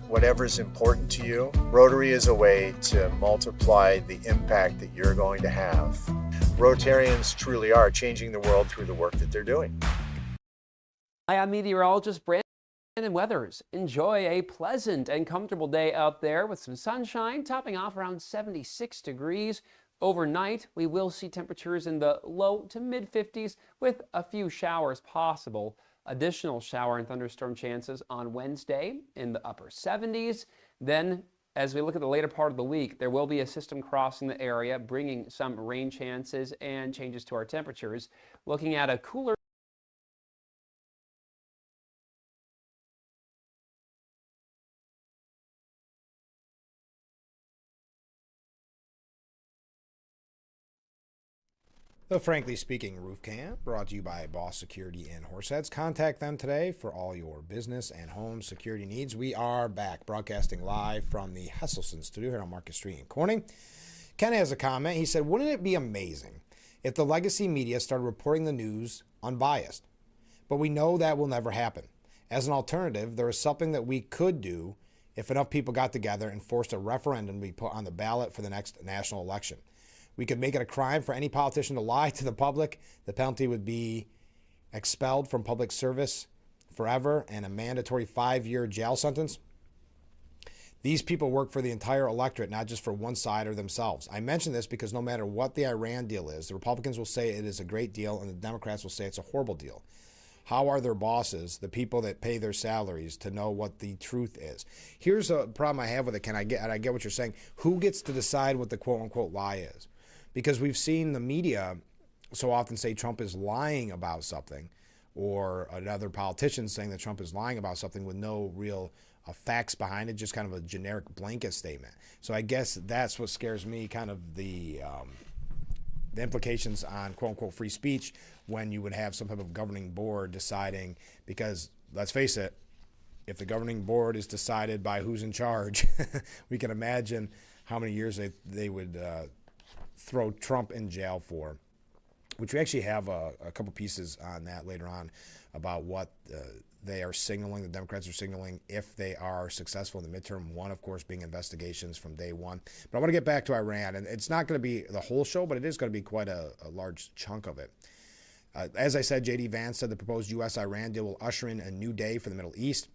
whatever is important to you, Rotary is a way to multiply the impact that you're going to have. Rotarians truly are changing the world through the work that they're doing. Hi, I'm meteorologist Brandon Weathers. Enjoy a pleasant and comfortable day out there with some sunshine, topping off around 76 degrees. Overnight, we will see temperatures in the low to mid 50s with a few showers possible. Additional shower and thunderstorm chances on Wednesday in the upper 70s. Then, as we look at the later part of the week, there will be a system crossing the area, bringing some rain chances and changes to our temperatures. Looking at a cooler The Frankly Speaking Roof Camp, brought to you by Boss Security in Horseheads. Contact them today for all your business and home security needs. We are back, broadcasting live from the Hesselson studio here on Market Street in Corning. Ken has a comment. He said, wouldn't it be amazing if the legacy media started reporting the news unbiased? But we know that will never happen. As an alternative, there is something that we could do if enough people got together and forced a referendum to be put on the ballot for the next national election. We could make it a crime for any politician to lie to the public. The penalty would be expelled from public service forever and a mandatory 5-year jail sentence. These people work for the entire electorate, not just for one side or themselves. I mention this because no matter what the Iran deal is, the Republicans will say it is a great deal and the Democrats will say it's a horrible deal. How are their bosses, the people that pay their salaries, to know what the truth is? Here's a problem I have with it, Ken. I get what you're saying. Who gets to decide what the quote-unquote lie is? Because we've seen the media so often say Trump is lying about something, or another politician saying that Trump is lying about something with no real facts behind it, just kind of a generic blanket statement. So I guess that's what scares me, kind of the implications on quote-unquote free speech when you would have some type of governing board deciding, because let's face it, if the governing board is decided by who's in charge, we can imagine how many years they would throw Trump in jail for, which we actually have a couple pieces on that later on about what they are signaling, the Democrats are signaling, if they are successful in the midterm. One, of course, being investigations from day one. But I want to get back to Iran, and it's not going to be the whole show, but it is going to be quite a large chunk of it. As I said, J.D. Vance said the proposed U.S.-Iran deal will usher in a new day for the Middle East.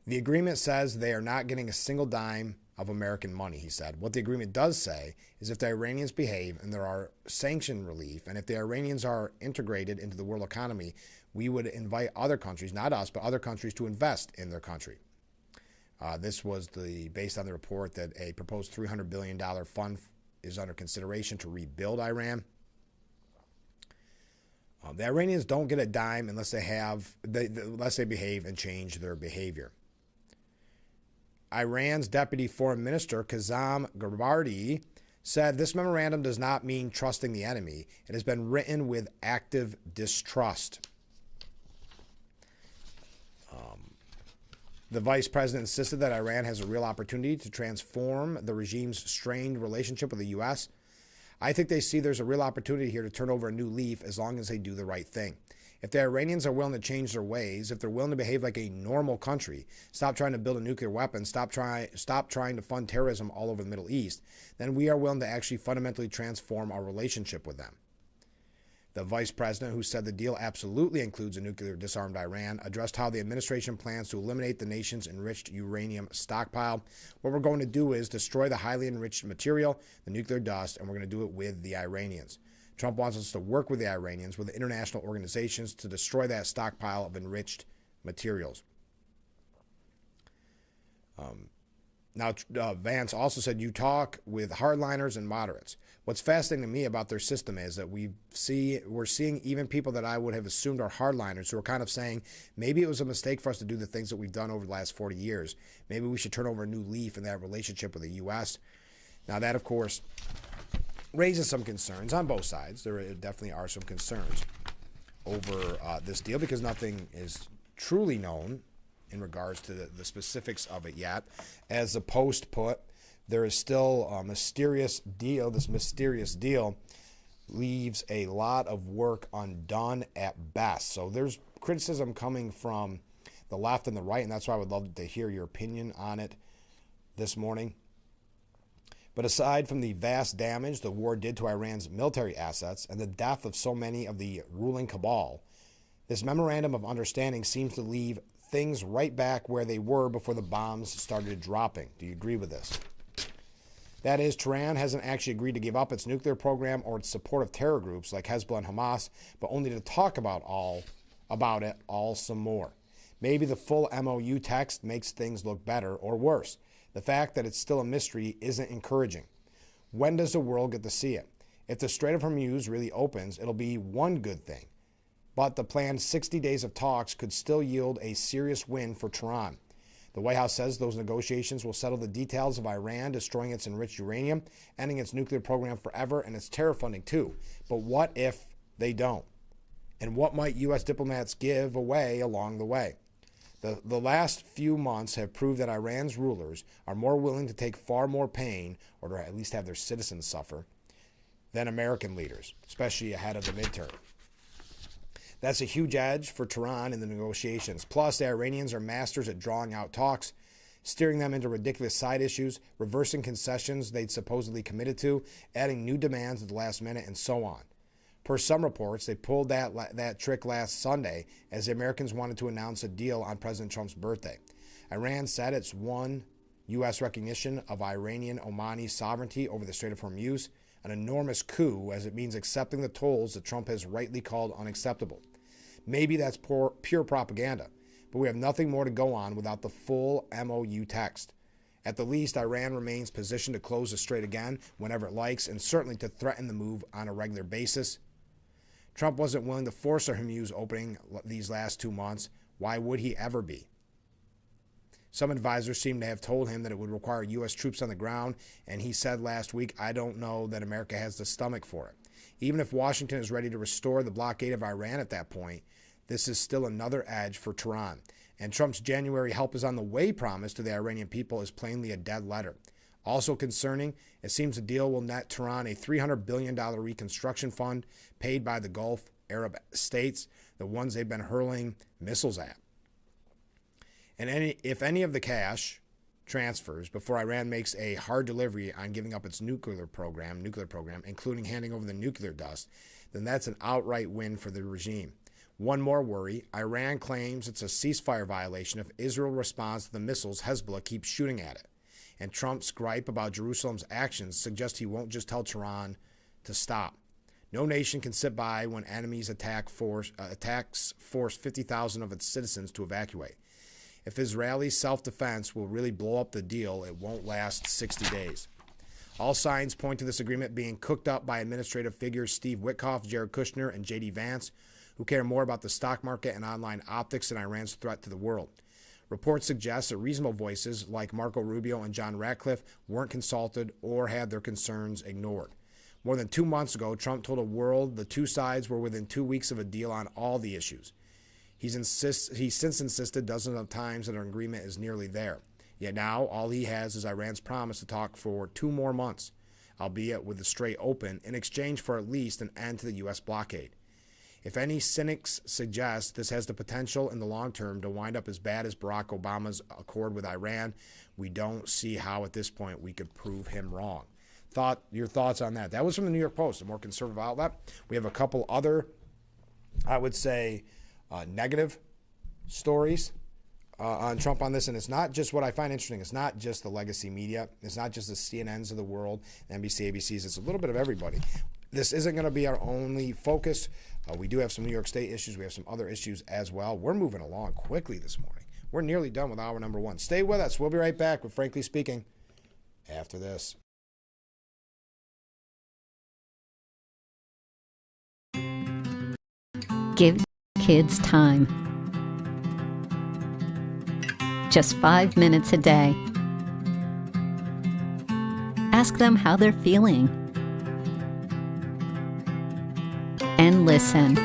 The agreement says they are not getting a single dime of American money, he said. What the agreement does say is if the Iranians behave and there are sanction relief, and if the Iranians are integrated into the world economy, we would invite other countries, not us, but other countries to invest in their country. This was based on the report that a proposed $300 billion fund is under consideration to rebuild Iran. The Iranians don't get a dime unless they behave and change their behavior. Iran's deputy foreign minister, Kazem Gharibari, said this memorandum does not mean trusting the enemy. It has been written with active distrust. The vice president insisted that Iran has a real opportunity to transform the regime's strained relationship with the U.S. I think they see there's a real opportunity here to turn over a new leaf as long as they do the right thing. If the Iranians are willing to change their ways, if they're willing to behave like a normal country, stop trying to build a nuclear weapon, stop trying to fund terrorism all over the Middle East, then we are willing to actually fundamentally transform our relationship with them. The vice president, who said the deal absolutely includes a nuclear disarmed Iran, addressed how the administration plans to eliminate the nation's enriched uranium stockpile. What we're going to do is destroy the highly enriched material, the nuclear dust, and we're going to do it with the Iranians. Trump wants us to work with the Iranians, with the international organizations, to destroy that stockpile of enriched materials. Vance also said you talk with hardliners and moderates. What's fascinating to me about their system is that we're seeing even people that I would have assumed are hardliners who are kind of saying maybe it was a mistake for us to do the things that we've done over the last 40 years. Maybe we should turn over a new leaf in that relationship with the U.S. Now that, of course, raises some concerns on both sides. There definitely are some concerns over this deal because nothing is truly known in regards to the specifics of it yet. As the Post put, there is still a mysterious deal. This mysterious deal leaves a lot of work undone at best. So there's criticism coming from the left and the right, and that's why I would love to hear your opinion on it this morning. But aside from the vast damage the war did to Iran's military assets and the death of so many of the ruling cabal, this memorandum of understanding seems to leave things right back where they were before the bombs started dropping. Do you agree with this? That is, Tehran hasn't actually agreed to give up its nuclear program or its support of terror groups like Hezbollah and Hamas, but only to talk about it all some more. Maybe the full MOU text makes things look better or worse. The fact that it's still a mystery isn't encouraging. When does the world get to see it? If the Strait of Hormuz really opens, it'll be one good thing. But the planned 60 days of talks could still yield a serious win for Tehran. The White House says those negotiations will settle the details of Iran destroying its enriched uranium, ending its nuclear program forever, and its terror funding too. But what if they don't? And what might U.S. diplomats give away along the way? The last few months have proved that Iran's rulers are more willing to take far more pain, or to at least have their citizens suffer, than American leaders, especially ahead of the midterm. That's a huge edge for Tehran in the negotiations. Plus, the Iranians are masters at drawing out talks, steering them into ridiculous side issues, reversing concessions they'd supposedly committed to, adding new demands at the last minute, and so on. Per some reports, they pulled that trick last Sunday as the Americans wanted to announce a deal on President Trump's birthday. Iran said it's won U.S. recognition of Iranian Omani sovereignty over the Strait of Hormuz, an enormous coup as it means accepting the tolls that Trump has rightly called unacceptable. Maybe that's pure propaganda, but we have nothing more to go on without the full MOU text. At the least, Iran remains positioned to close the strait again whenever it likes, and certainly to threaten the move on a regular basis. Trump wasn't willing to force a Hormuz opening these last 2 months. Why would he ever be? Some advisors seem to have told him that it would require U.S. troops on the ground, and he said last week, I don't know that America has the stomach for it. Even if Washington is ready to restore the blockade of Iran at that point, this is still another edge for Tehran. And Trump's January help is on the way promise to the Iranian people is plainly a dead letter. Also concerning, it seems the deal will net Tehran a $300 billion reconstruction fund paid by the Gulf Arab states, the ones they've been hurling missiles at. And if any of the cash transfers before Iran makes a hard delivery on giving up its nuclear program, including handing over the nuclear dust, then that's an outright win for the regime. One more worry, Iran claims it's a ceasefire violation if Israel responds to the missiles Hezbollah keeps shooting at it. And Trump's gripe about Jerusalem's actions suggests he won't just tell Tehran to stop. No nation can sit by when enemies attacks force 50,000 of its citizens to evacuate. If Israeli self-defense will really blow up the deal, it won't last 60 days. All signs point to this agreement being cooked up by administrative figures Steve Witkoff, Jared Kushner, and J.D. Vance, who care more about the stock market and online optics than Iran's threat to the world. Reports suggest that reasonable voices like Marco Rubio and John Ratcliffe weren't consulted or had their concerns ignored. More than 2 months ago, Trump told the world the two sides were within 2 weeks of a deal on all the issues. He's since insisted dozens of times that an agreement is nearly there. Yet now, all he has is Iran's promise to talk for 2 more months, albeit with the strait open, in exchange for at least an end to the U.S. blockade. If any cynics suggest this has the potential in the long term to wind up as bad as Barack Obama's accord with Iran, we don't see how at this point we could prove him wrong. Your thoughts on that? That was from the New York Post, a more conservative outlet. We have a couple other, I would say, negative stories on Trump on this, and it's not just what I find interesting. It's not just the legacy media. It's not just the CNNs of the world, NBC, ABCs. It's a little bit of everybody. This isn't going to be our only focus. We do have some New York State issues. We have some other issues as well. We're moving along quickly this morning. We're nearly done with hour number 1. Stay with us. We'll be right back with Frankly Speaking after this. Give kids time. Just 5 minutes a day. Ask them how they're feeling. And listen.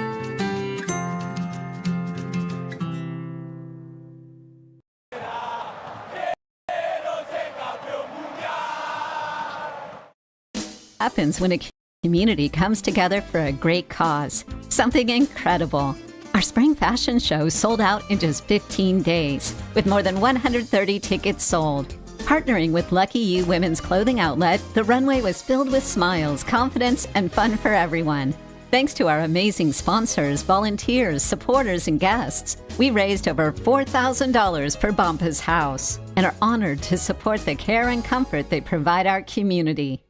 Happens when a community comes together for a great cause. Something incredible. Our spring fashion show sold out in just 15 days, with more than 130 tickets sold. Partnering with Lucky You Women's Clothing Outlet, the runway was filled with smiles, confidence, and fun for everyone. Thanks to our amazing sponsors, volunteers, supporters, and guests, we raised over $4,000 for Bompa's House and are honored to support the care and comfort they provide our community.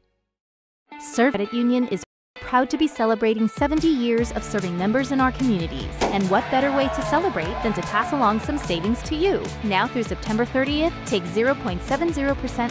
Serve Credit Union is proud to be celebrating 70 years of serving members in our communities. And what better way to celebrate than to pass along some savings to you? Now through September 30th, take 0.70%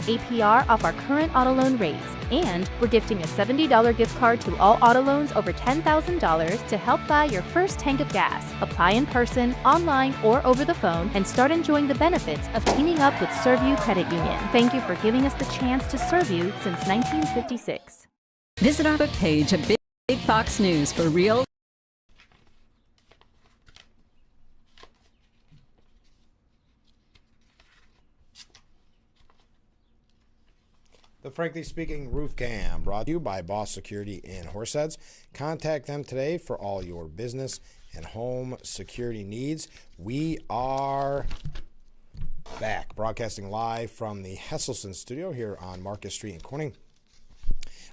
APR off our current auto loan rates. And we're gifting a $70 gift card to all auto loans over $10,000 to help buy your first tank of gas. Apply in person, online, or over the phone, and start enjoying the benefits of teaming up with Serve You Credit Union. Thank you for giving us the chance to serve you since 1956. Visit our book page at Big Fox News for real. The Frankly Speaking Roof Cam, brought to you by Boss Security in Horseheads. Contact them today for all your business and home security needs. We are back, broadcasting live from the Hesselson studio here on Marcus Street in Corning.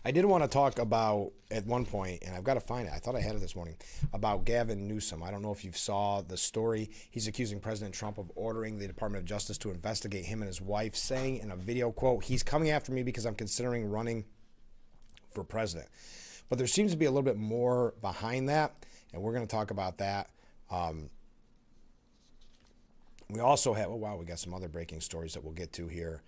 I did want to talk about, at one point, and I've got to find it, I thought I had it this morning, about Gavin Newsom. I don't know if you saw the story. He's accusing President Trump of ordering the Department of Justice to investigate him and his wife, saying in a video, quote, "He's coming after me because I'm considering running for president." But there seems to be a little bit more behind that, and we're going to talk about that. We also have, oh wow, we got some other breaking stories that we'll get to here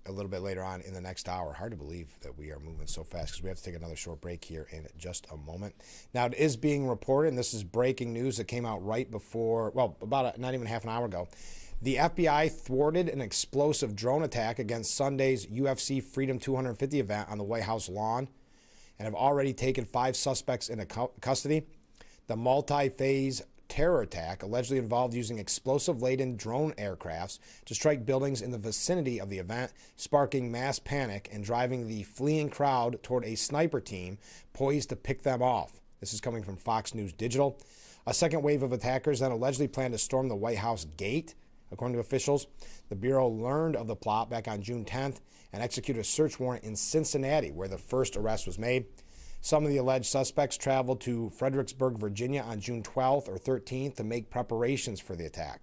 a little bit later on in the next hour. Hard to believe that we are moving so fast because we have to take another short break here in just a moment. Now, it is being reported, and this is breaking news that came out right before, well, about not even half an hour ago. The FBI thwarted an explosive drone attack against Sunday's UFC Freedom 250 event on the White House lawn and have already taken 5 suspects into custody. The multi-phase terror attack allegedly involved using explosive-laden drone aircrafts to strike buildings in the vicinity of the event, sparking mass panic and driving the fleeing crowd toward a sniper team poised to pick them off. This is coming from Fox News Digital. A second wave of attackers then allegedly planned to storm the White House gate, according to officials. The Bureau learned of the plot back on June 10th and executed a search warrant in Cincinnati, where the first arrest was made. Some of the alleged suspects traveled to Fredericksburg, Virginia on June 12th or 13th to make preparations for the attack.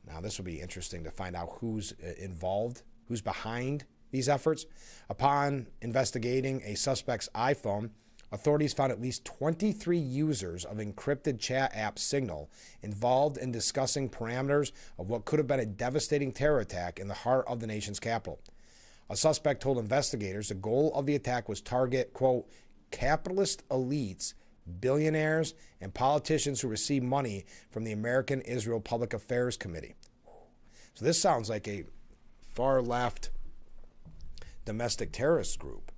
Now, this will be interesting to find out who's involved, who's behind these efforts. Upon investigating a suspect's iPhone, authorities found at least 23 users of encrypted chat app Signal involved in discussing parameters of what could have been a devastating terror attack in the heart of the nation's capital. A suspect told investigators the goal of the attack was target, quote, capitalist elites, billionaires, and politicians who receive money from the American Israel Public Affairs Committee. So this sounds like a far-left domestic terrorist group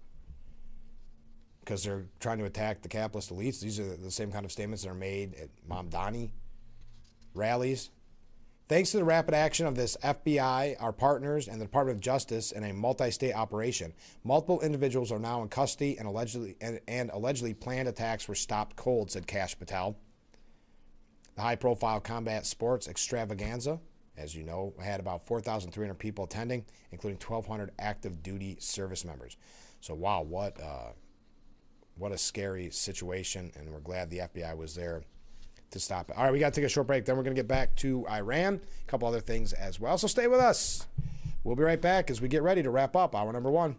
because they're trying to attack the capitalist elites. These are the same kind of statements that are made at Mamdani rallies. Thanks to the rapid action of this FBI, our partners, and the Department of Justice in a multi-state operation, multiple individuals are now in custody and allegedly planned attacks were stopped cold, said Kash Patel. The high-profile combat sports extravaganza, as you know, had about 4,300 people attending, including 1,200 active duty service members. So, wow, what a scary situation, and we're glad the FBI was there to stop it. All right, we got to take a short break. Then we're going to get back to Iran, a couple other things as well. So stay with us. We'll be right back as we get ready to wrap up hour number 1.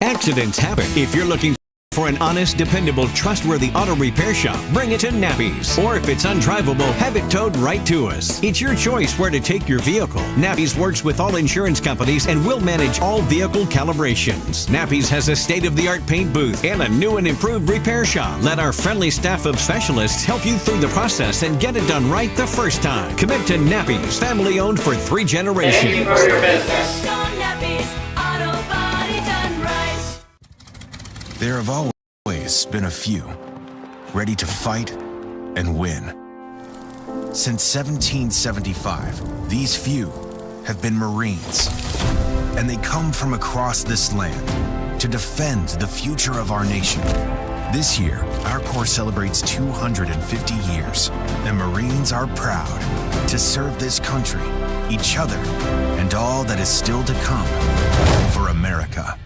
Accidents happen. If you're looking for an honest, dependable, trustworthy auto repair shop, bring it to Nappy's. Or if it's undrivable, have it towed right to us. It's your choice where to take your vehicle. Nappy's works with all insurance companies and will manage all vehicle calibrations. Nappy's has a state-of-the-art paint booth and a new and improved repair shop. Let our friendly staff of specialists help you through the process and get it done right the first time. Commit to Nappy's, family-owned for 3 generations. Thank you for your business. There have always been a few, ready to fight and win. Since 1775, these few have been Marines, and they come from across this land to defend the future of our nation. This year, our Corps celebrates 250 years, and Marines are proud to serve this country, each other, and all that is still to come for America.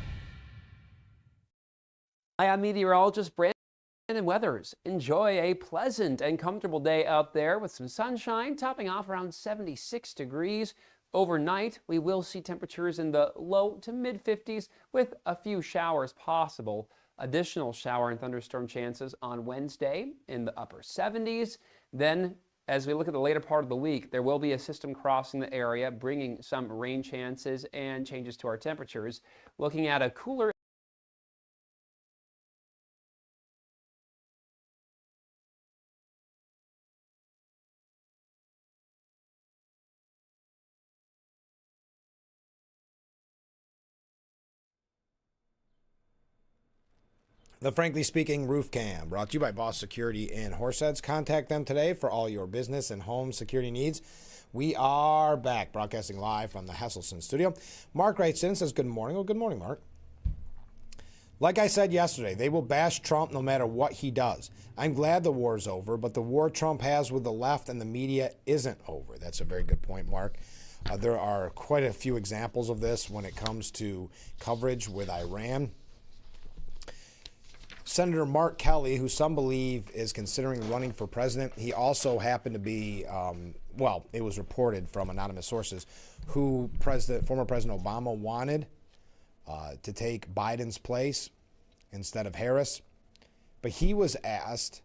Hi, I'm meteorologist Brandon Weathers. Enjoy a pleasant and comfortable day out there with some sunshine, topping off around 76 degrees. Overnight, we will see temperatures in the low to mid-50s with a few showers possible. Additional shower and thunderstorm chances on Wednesday in the upper 70s. Then, as we look at the later part of the week, there will be a system crossing the area, bringing some rain chances and changes to our temperatures. Looking at a cooler The Frankly Speaking Roof Cam, brought to you by Boss Security in Horseheads. Contact them today for all your business and home security needs. We are back, broadcasting live from the Hesselson studio. Mark writes in and says, good morning. Well, good morning, Mark. Like I said yesterday, they will bash Trump no matter what he does. I'm glad the war's over, but the war Trump has with the left and the media isn't over. That's a very good point, Mark. There are quite a few examples of this when it comes to coverage with Iran. Senator Mark Kelly, who some believe is considering running for president, he also happened to be, well, it was reported from anonymous sources, who former President Obama wanted to take Biden's place instead of Harris. But he was asked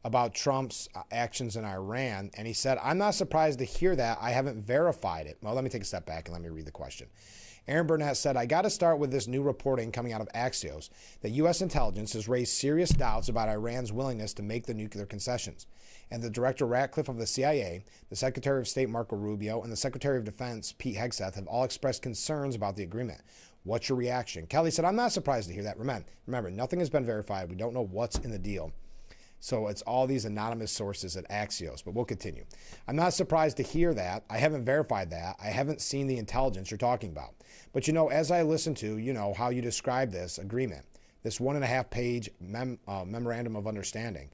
about Trump's actions in Iran, and he said, I'm not surprised to hear that. I haven't verified it. Well, let me take a step back and let me read the question. Aaron Burnett said, I got to start with this new reporting coming out of Axios that U.S. intelligence has raised serious doubts about Iran's willingness to make the nuclear concessions. And the Director Ratcliffe of the CIA, the Secretary of State Marco Rubio, and the Secretary of Defense Pete Hegseth have all expressed concerns about the agreement. What's your reaction? Kelly said, I'm not surprised to hear that. Remember, nothing has been verified. We don't know what's in the deal. So it's all these anonymous sources at Axios, but we'll continue. I'm not surprised to hear that. I haven't verified that. I haven't seen the intelligence you're talking about. But, as I listen to, how you describe this agreement, this 1.5-page memorandum of understanding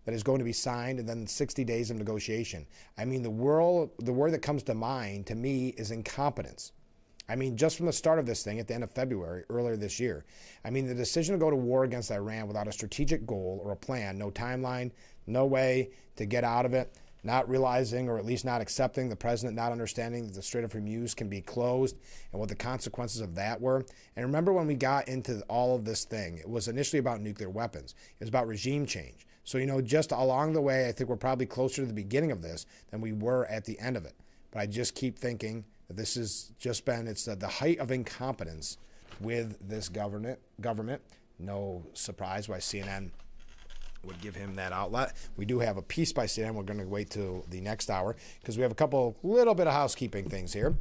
that is going to be signed and then 60 days of negotiation. I mean, the word that comes to mind to me is incompetence. I mean, just from the start of this thing at the end of February, earlier this year, I mean, the decision to go to war against Iran without a strategic goal or a plan, no timeline, no way to get out of it, not realizing or at least not accepting, the president not understanding that the Strait of Hormuz can be closed and what the consequences of that were. And remember when we got into all of this thing, it was initially about nuclear weapons. It was about regime change. So, just along the way, I think we're probably closer to the beginning of this than we were at the end of it. But I just keep thinking that this has just been, it's the height of incompetence with this government. No surprise why CNN would give him that outlet. We do have a piece by CNN. We're going to wait till the next hour because we have a little bit of housekeeping things here.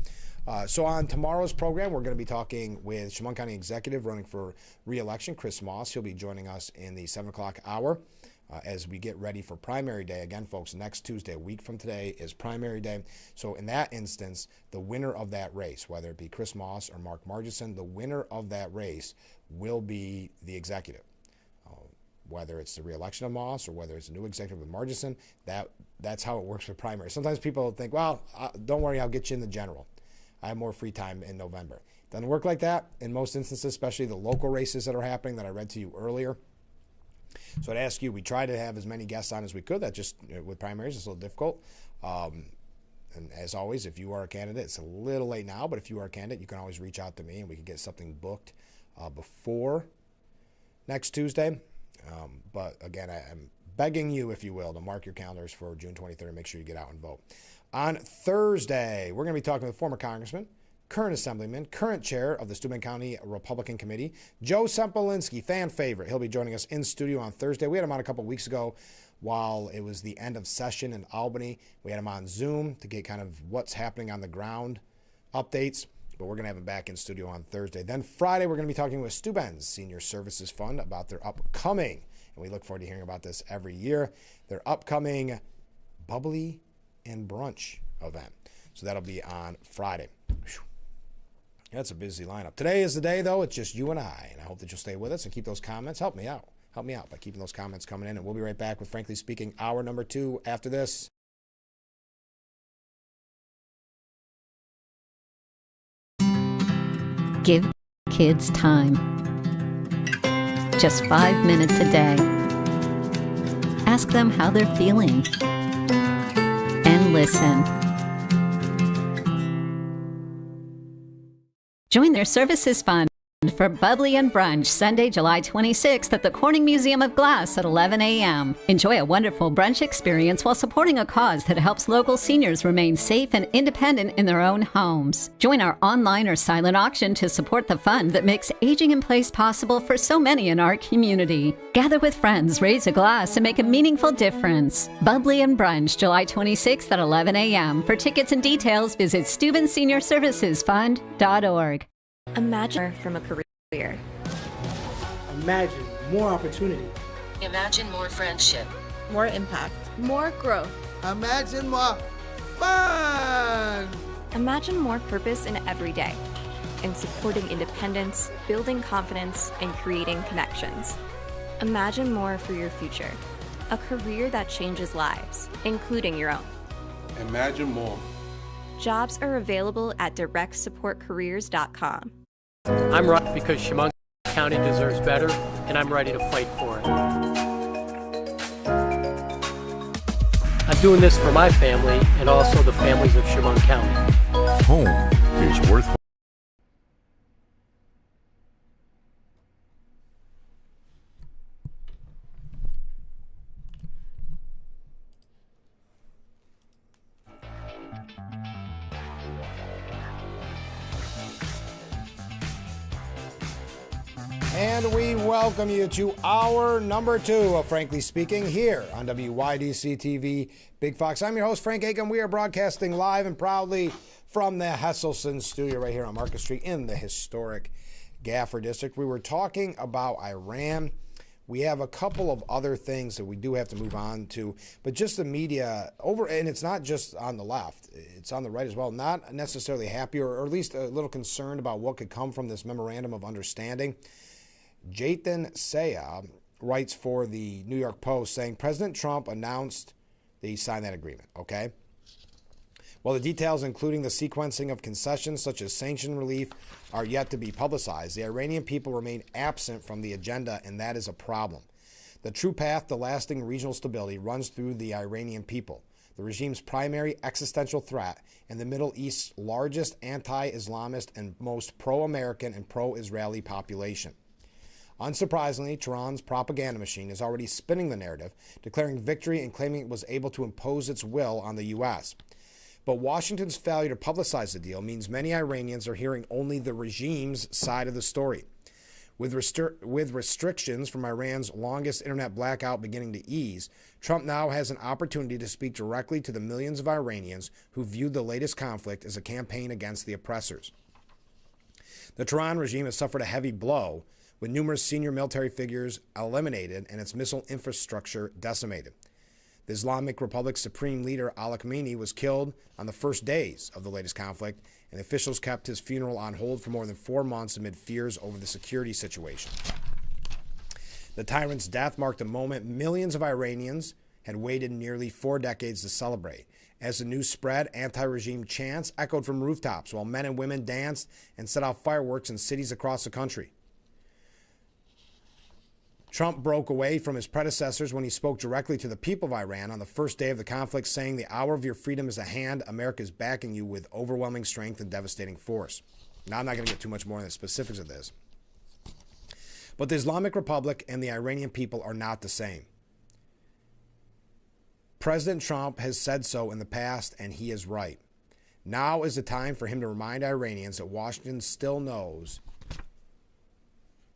So on tomorrow's program, we're going to be talking with Chemung County Executive running for re-election, Chris Moss. He'll be joining us in the 7 o'clock hour. As we get ready for primary day. Again, folks, next Tuesday, a week from today, is primary day. So in that instance, the winner of that race, whether it be Chris Moss or Mark Margison, the winner of that race will be the executive. Whether it's the re-election of Moss or whether it's a new executive with Margison, that's how it works for primary. Sometimes people think, well, don't worry, I'll get you in the general. I have more free time in November. Doesn't work like that in most instances, especially the local races that are happening that I read to you earlier. So I'd ask you, we try to have as many guests on as we could. That just, with primaries, it's a little difficult. And as always, if you are a candidate, it's a little late now, but if you are a candidate, you can always reach out to me and we can get something booked before next Tuesday. But again, I'm begging you, if you will, to mark your calendars for June 23rd and make sure you get out and vote. On Thursday, we're going to be talking with former congressman, current assemblyman, current chair of the Steuben County Republican Committee, Joe Sempolinski, fan favorite. He'll be joining us in studio on Thursday. We had him on a couple weeks ago while it was the end of session in Albany. We had him on Zoom to get kind of what's happening on the ground updates, but we're going to have him back in studio on Thursday. Then Friday, we're going to be talking with Steuben's Senior Services Fund about their upcoming, and we look forward to hearing about this every year, their upcoming Bubbly and Brunch event. So that'll be on Friday. Whew. That's a busy lineup. Today is the day, though. It's just you and I hope that you'll stay with us and keep those comments. Help me out by keeping those comments coming in, and we'll be right back with Frankly Speaking, hour number 2 after this. Give kids time. Just 5 minutes a day. Ask them how they're feeling. And listen. Join their services fund for Bubbly and Brunch Sunday, July 26th at the Corning Museum of Glass at 11 a.m. Enjoy a wonderful brunch experience while supporting a cause that helps local seniors remain safe and independent in their own homes. Join our online or silent auction to support the fund that makes aging in place possible for so many in our community. Gather with friends, raise a glass, and make a meaningful difference. Bubbly and Brunch, July 26th at 11 a.m. For tickets and details, visit SteubenSeniorServicesFund.org. Imagine from a career. Imagine more opportunity. Imagine more friendship. More impact. More growth. Imagine more fun. Imagine more purpose in every day. In supporting independence, building confidence, and creating connections. Imagine more for your future. A career that changes lives, including your own. Imagine more. Jobs are available at directsupportcareers.com. I'm right because Chemung County deserves better, and I'm ready to fight for it. I'm doing this for my family and also the families of Chemung County. Home is worth. And we welcome you to hour number 2 of Frankly Speaking here on WYDC TV Big Fox. I'm your host, Frank Aiken. We are broadcasting live and proudly from the Hesselson studio right here on Market Street in the historic Gaffer District. We were talking about Iran. We have a couple of other things that we do have to move on to, but just the media over, and it's not just on the left, it's on the right as well, not necessarily happy or at least a little concerned about what could come from this memorandum of understanding. Jatan Saya writes for the New York Post saying President Trump announced that he signed that agreement, okay? While the details, including the sequencing of concessions such as sanction relief, are yet to be publicized, the Iranian people remain absent from the agenda, and that is a problem. The true path to lasting regional stability runs through the Iranian people, the regime's primary existential threat, and the Middle East's largest anti-Islamist and most pro-American and pro-Israeli population. Unsurprisingly, Tehran's propaganda machine is already spinning the narrative, declaring victory and claiming it was able to impose its will on the U.S. But Washington's failure to publicize the deal means many Iranians are hearing only the regime's side of the story. With restrictions from Iran's longest internet blackout beginning to ease, Trump now has an opportunity to speak directly to the millions of Iranians who viewed the latest conflict as a campaign against the oppressors. The Tehran regime has suffered a heavy blow, with numerous senior military figures eliminated and its missile infrastructure decimated. The Islamic Republic's supreme leader, Ali Khamenei, was killed on the first days of the latest conflict, and officials kept his funeral on hold for more than 4 months amid fears over the security situation. The tyrant's death marked a moment millions of Iranians had waited nearly 4 decades to celebrate. As the news spread, anti-regime chants echoed from rooftops while men and women danced and set off fireworks in cities across the country. Trump broke away from his predecessors when he spoke directly to the people of Iran on the first day of the conflict, saying, "The hour of your freedom is at hand. America is backing you with overwhelming strength and devastating force." Now, I'm not going to get too much more into the specifics of this. But the Islamic Republic and the Iranian people are not the same. President Trump has said so in the past, and he is right. Now is the time for him to remind Iranians that Washington still knows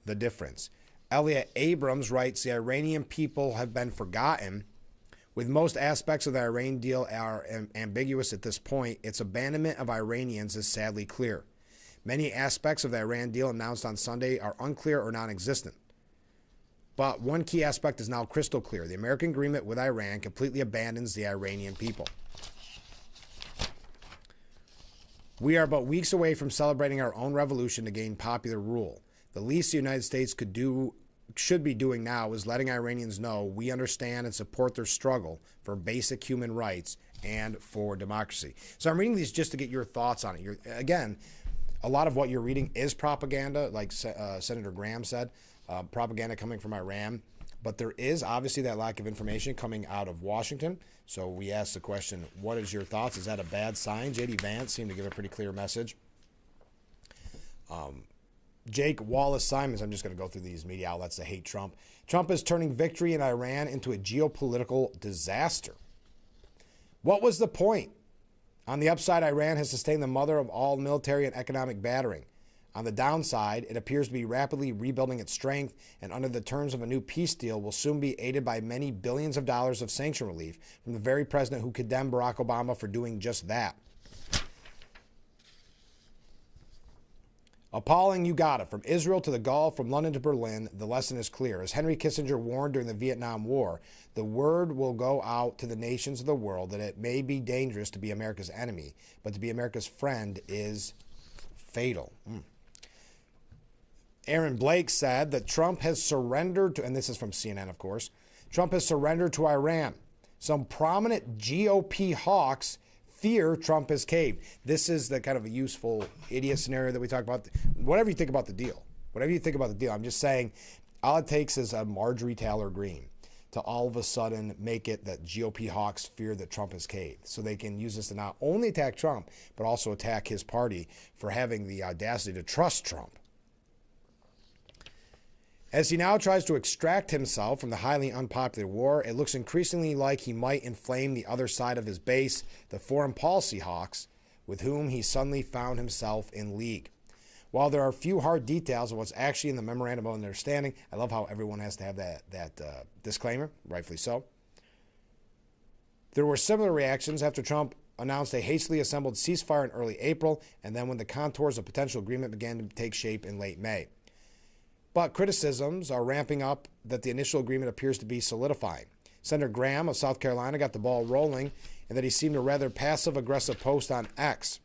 the difference. Elliot Abrams writes, the Iranian people have been forgotten. With most aspects of the Iran deal are ambiguous at this point, its abandonment of Iranians is sadly clear. Many aspects of the Iran deal announced on Sunday are unclear or non-existent. But one key aspect is now crystal clear. The American agreement with Iran completely abandons the Iranian people. We are but weeks away from celebrating our own revolution to gain popular rule. The least the United States should be doing now is letting Iranians know we understand and support their struggle for basic human rights and for democracy. So I'm reading these just to get your thoughts on it. Again, a lot of what you're reading is propaganda, like Senator Graham said, propaganda coming from Iran. But there is obviously that lack of information coming out of Washington. So we asked the question, what is your thoughts? Is that a bad sign? J.D. Vance seemed to give a pretty clear message. Jake Wallace-Simons, I'm just going to go through these media outlets that hate Trump. Trump is turning victory in Iran into a geopolitical disaster. What was the point? On the upside, Iran has sustained the mother of all military and economic battering. On the downside, it appears to be rapidly rebuilding its strength, and under the terms of a new peace deal, will soon be aided by many billions of dollars of sanction relief from the very president who condemned Barack Obama for doing just that. Appalling, you got it. From Israel to the Gulf, from London to Berlin, the lesson is clear. As Henry Kissinger warned during the Vietnam War, the word will go out to the nations of the world that it may be dangerous to be America's enemy, but to be America's friend is fatal. Aaron Blake said that Trump has surrendered to, and this is from CNN, of course, Trump has surrendered to Iran. Some prominent GOP hawks fear Trump has caved. This is the kind of a useful idiot scenario that we talk about. Whatever you think about the deal, I'm just saying all it takes is a Marjorie Taylor Greene to all of a sudden make it that GOP hawks fear that Trump has caved. So they can use this to not only attack Trump, but also attack his party for having the audacity to trust Trump. As he now tries to extract himself from the highly unpopular war, it looks increasingly like he might inflame the other side of his base, the foreign policy hawks, with whom he suddenly found himself in league. While there are few hard details of what's actually in the memorandum of understanding, I love how everyone has to have that disclaimer, rightfully so. There were similar reactions after Trump announced a hastily assembled ceasefire in early April, and then when the contours of potential agreement began to take shape in late May. But criticisms are ramping up that the initial agreement appears to be solidifying. Senator Graham of South Carolina got the ball rolling, and that he seemed a rather passive-aggressive post on X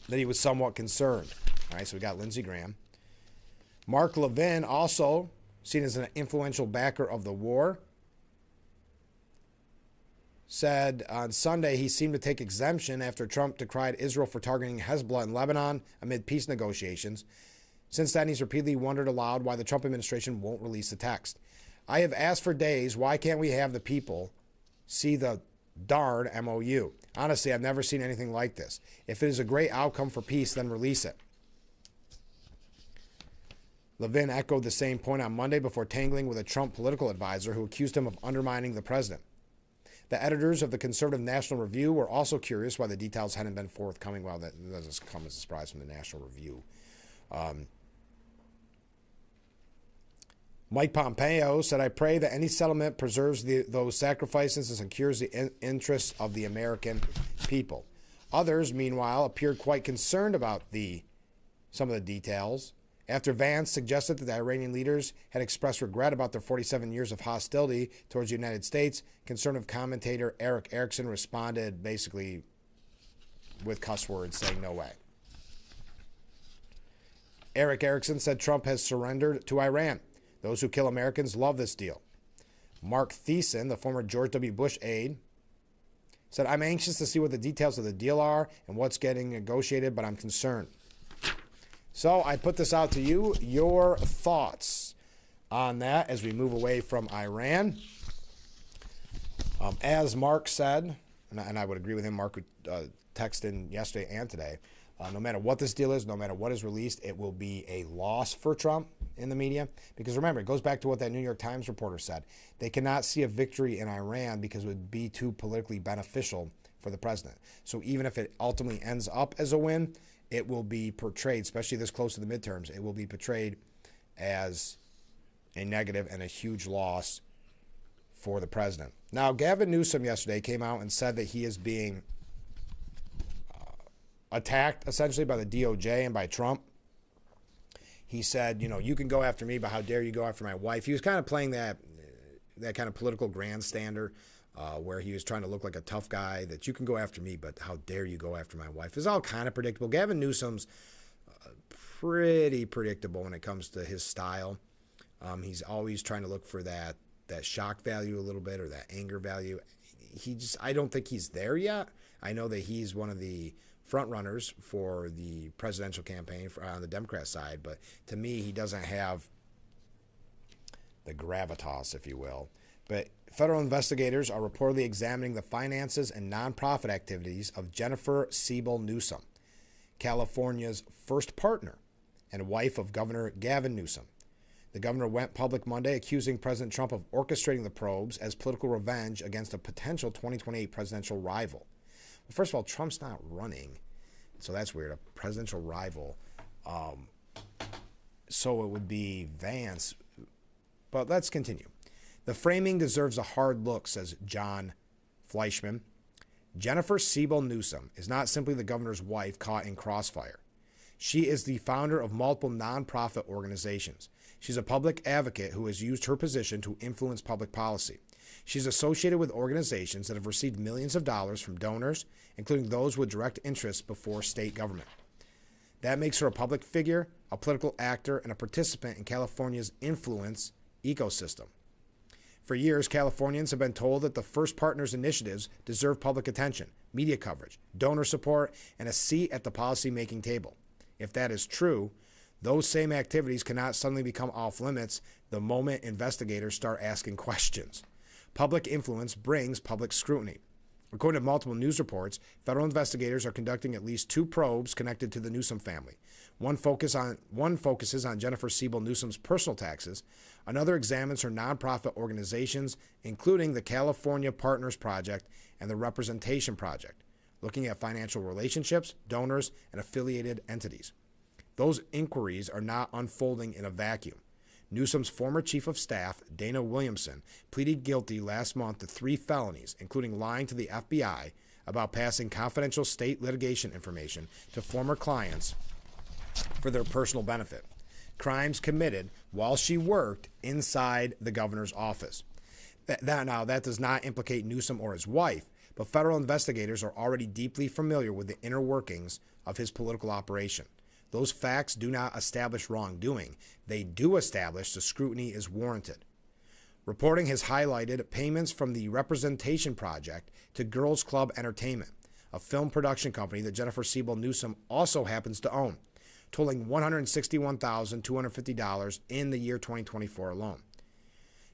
that he was somewhat concerned. All right, so we got Lindsey Graham. Mark Levin, also seen as an influential backer of the war, said on Sunday he seemed to take exemption after Trump decried Israel for targeting Hezbollah in Lebanon amid peace negotiations. Since then, he's repeatedly wondered aloud why the Trump administration won't release the text. I have asked for days, why can't we have the people see the darn MOU? Honestly, I've never seen anything like this. If it is a great outcome for peace, then release it. Levin echoed the same point on Monday before tangling with a Trump political advisor who accused him of undermining the president. The editors of the conservative National Review were also curious why the details hadn't been forthcoming. Well, that doesn't come as a surprise from the National Review. Mike Pompeo said, I pray that any settlement preserves those sacrifices and secures the interests of the American people. Others, meanwhile, appeared quite concerned about some of the details. After Vance suggested that the Iranian leaders had expressed regret about their 47 years of hostility towards the United States, conservative commentator Eric Erickson responded basically with cuss words saying no way. Eric Erickson said Trump has surrendered to Iran. Those who kill Americans love this deal. Mark Thiessen, the former George W. Bush aide, said, I'm anxious to see what the details of the deal are and what's getting negotiated, but I'm concerned. So I put this out to you, your thoughts on that as we move away from Iran. As Mark said, and I would agree with him, Mark texted in yesterday and today, no matter what this deal is, no matter what is released, it will be a loss for Trump in the media. Because remember, it goes back to what that New York Times reporter said. They cannot see a victory in Iran because it would be too politically beneficial for the president. So even if it ultimately ends up as a win, it will be portrayed, especially this close to the midterms, it will be portrayed as a negative and a huge loss for the president. Now, Gavin Newsom yesterday came out and said that he is being attacked essentially by the DOJ and by Trump. He said, you can go after me, but how dare you go after my wife? He was kind of playing that kind of political grandstander where he was trying to look like a tough guy, that you can go after me, but how dare you go after my wife? It's all kind of predictable. Gavin Newsom's pretty predictable when it comes to his style. He's always trying to look for that shock value a little bit, or that anger value. I don't think he's there yet. I know that he's one of the front runners for the presidential campaign on the Democrat side, but to me, he doesn't have the gravitas, if you will. But federal investigators are reportedly examining the finances and nonprofit activities of Jennifer Siebel Newsom, California's first partner and wife of Governor Gavin Newsom. The governor went public Monday accusing President Trump of orchestrating the probes as political revenge against a potential 2028 presidential rival. Well, first of all, Trump's not running, so that's weird. A presidential rival. So it would be Vance. But let's continue. The framing deserves a hard look, says John Fleischman. Jennifer Siebel Newsom is not simply the governor's wife caught in crossfire. She is the founder of multiple nonprofit organizations. She's a public advocate who has used her position to influence public policy. She's associated with organizations that have received millions of dollars from donors, including those with direct interests before state government. That makes her a public figure, a political actor, and a participant in California's influence ecosystem. For years, Californians have been told that the First Partners initiatives deserve public attention, media coverage, donor support, and a seat at the policy-making table. If that is true, those same activities cannot suddenly become off limits the moment investigators start asking questions. Public influence brings public scrutiny. According to multiple news reports, federal investigators are conducting at least 2 probes connected to the Newsom family. One focuses on Jennifer Siebel Newsom's personal taxes. Another examines her nonprofit organizations, including the California Partners Project and the Representation Project, looking at financial relationships, donors, and affiliated entities. Those inquiries are not unfolding in a vacuum. Newsom's former chief of staff, Dana Williamson, pleaded guilty last month to 3 felonies, including lying to the FBI about passing confidential state litigation information to former clients for their personal benefit. Crimes committed while she worked inside the governor's office. Now, that does not implicate Newsom or his wife, but federal investigators are already deeply familiar with the inner workings of his political operation. Those facts do not establish wrongdoing. They do establish the scrutiny is warranted. Reporting has highlighted payments from the Representation Project to Girls Club Entertainment, a film production company that Jennifer Siebel Newsom also happens to own, totaling $161,250 in the year 2024 alone.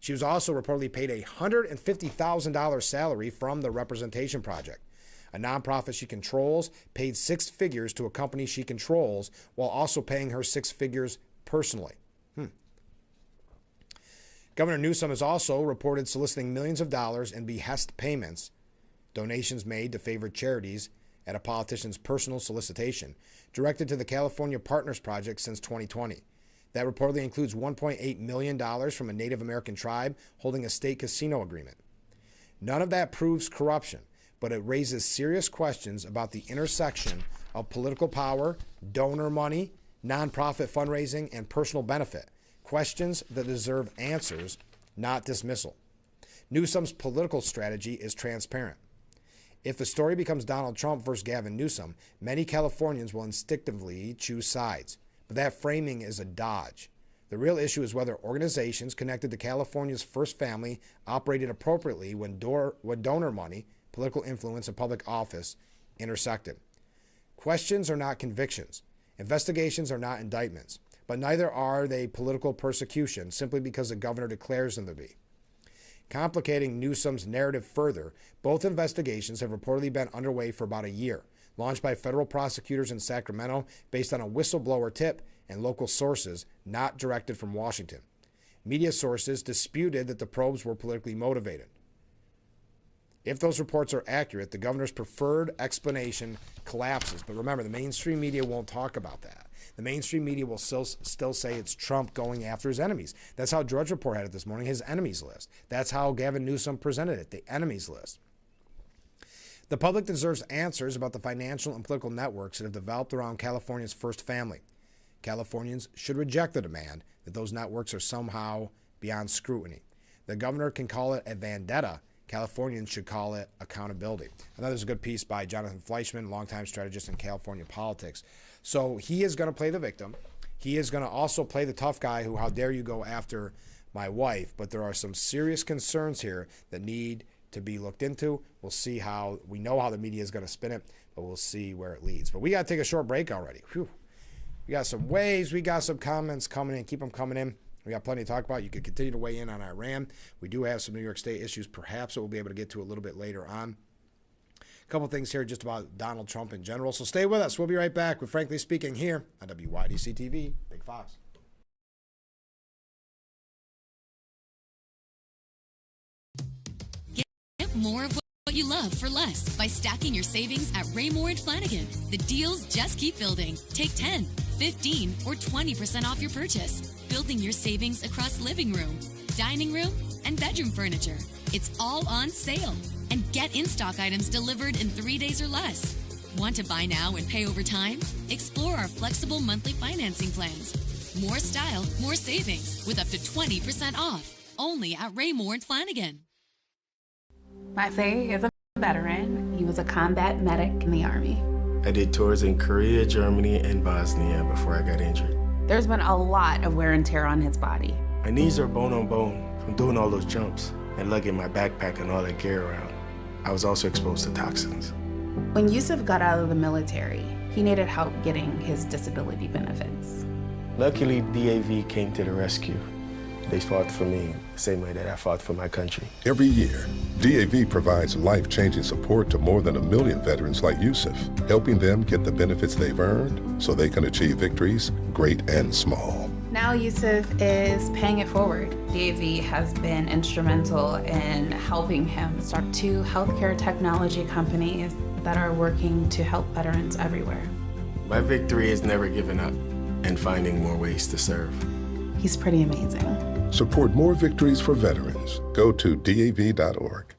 She was also reportedly paid a $150,000 salary from the Representation Project. A nonprofit she controls paid 6 figures to a company she controls while also paying her 6 figures personally. Governor Newsom has also reported soliciting millions of dollars in behest payments, donations made to favored charities at a politician's personal solicitation, directed to the California Partners Project since 2020. That reportedly includes $1.8 million from a Native American tribe holding a state casino agreement. None of that proves corruption, but it raises serious questions about the intersection of political power, donor money, nonprofit fundraising, and personal benefit. Questions that deserve answers, not dismissal. Newsom's political strategy is transparent. If the story becomes Donald Trump versus Gavin Newsom, many Californians will instinctively choose sides. But that framing is a dodge. The real issue is whether organizations connected to California's first family operated appropriately when donor money, political influence, and public office intersected. Questions are not convictions. Investigations are not indictments. But neither are they political persecution simply because the governor declares them to be. Complicating Newsom's narrative further, both investigations have reportedly been underway for about a year, launched by federal prosecutors in Sacramento based on a whistleblower tip and local sources not directed from Washington. Media sources disputed that the probes were politically motivated. If those reports are accurate, the governor's preferred explanation collapses. But remember, the mainstream media won't talk about that. The mainstream media will still say it's Trump going after his enemies. That's how Drudge Report had it this morning, his enemies list. That's how Gavin Newsom presented it, the enemies list. The public deserves answers about the financial and political networks that have developed around California's first family. Californians should reject the demand that those networks are somehow beyond scrutiny. The governor can call it a vendetta. Californians should call it accountability. I thought there's a good piece by Jonathan Fleischman, longtime strategist in California politics. So he is going to play the victim. He is going to also play the tough guy who, how dare you go after my wife? But there are some serious concerns here that need to be looked into. We'll see how, we know how the media is going to spin it, but we'll see where it leads. But we got to take a short break already. Whew. We got some waves. We got some comments coming in. Keep them coming in. We got plenty to talk about. You can continue to weigh in on Iran. We do have some New York State issues, perhaps, that we'll be able to get to a little bit later on. A couple things here just about Donald Trump in general. So stay with us. We'll be right back with Frankly Speaking here on WYDC TV. Big Fox. Get more of what you love for less by stacking your savings at Raymore and Flanigan. The deals just keep building. Take 10, 15, or 20% off your purchase. Building your savings across living room, dining room, and bedroom furniture. It's all on sale. And get in-stock items delivered in 3 days or less. Want to buy now and pay over time? Explore our flexible monthly financing plans. More style, more savings with up to 20% off. Only at Raymore and Flanigan. My Faye is a veteran. He was a combat medic in the Army. I did tours in Korea, Germany, and Bosnia before I got injured. There's been a lot of wear and tear on his body. My knees are bone on bone from doing all those jumps. and lugging my backpack and all that gear around, I was also exposed to toxins. When Yusuf got out of the military, he needed help getting his disability benefits. Luckily, DAV came to the rescue. They fought for me the same way that I fought for my country. Every year, DAV provides life-changing support to more than 1 million veterans like Yusuf, helping them get the benefits they've earned so they can achieve victories, great and small. Now Yusuf is paying it forward. DAV has been instrumental in helping him start 2 healthcare technology companies that are working to help veterans everywhere. My victory is never giving up and finding more ways to serve. He's pretty amazing. Support more victories for veterans. Go to DAV.org.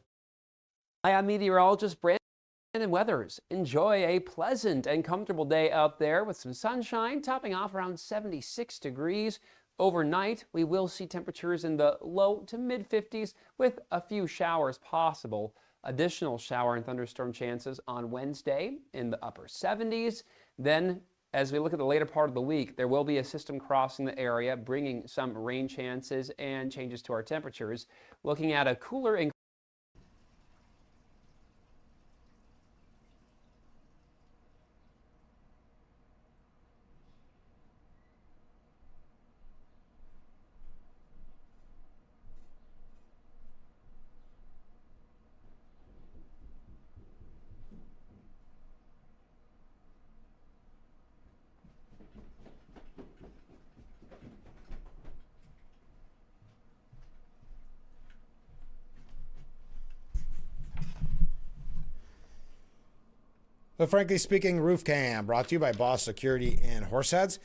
Hi, I'm meteorologist Brandon Weathers. Enjoy a pleasant and comfortable day out there with some sunshine, topping off around 76 degrees. Overnight, we will see temperatures in the low to mid 50s with a few showers possible. Additional shower and thunderstorm chances on Wednesday in the upper 70s. Then, as we look at the later part of the week, there will be a system crossing the area, bringing some rain chances and changes to our temperatures. Looking at a cooler and The Frankly Speaking Roof Cam, brought to you by Boss Security and Horseheads.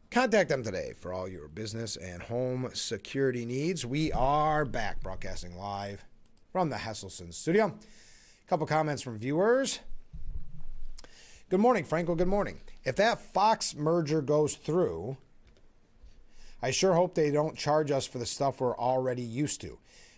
Contact them today for all your business and home security needs. We are back broadcasting live from the Hesselson studio. A couple comments from viewers. Good morning, Franco. Good morning. If that Fox merger goes through, I sure hope they don't charge us for the stuff we're already used to.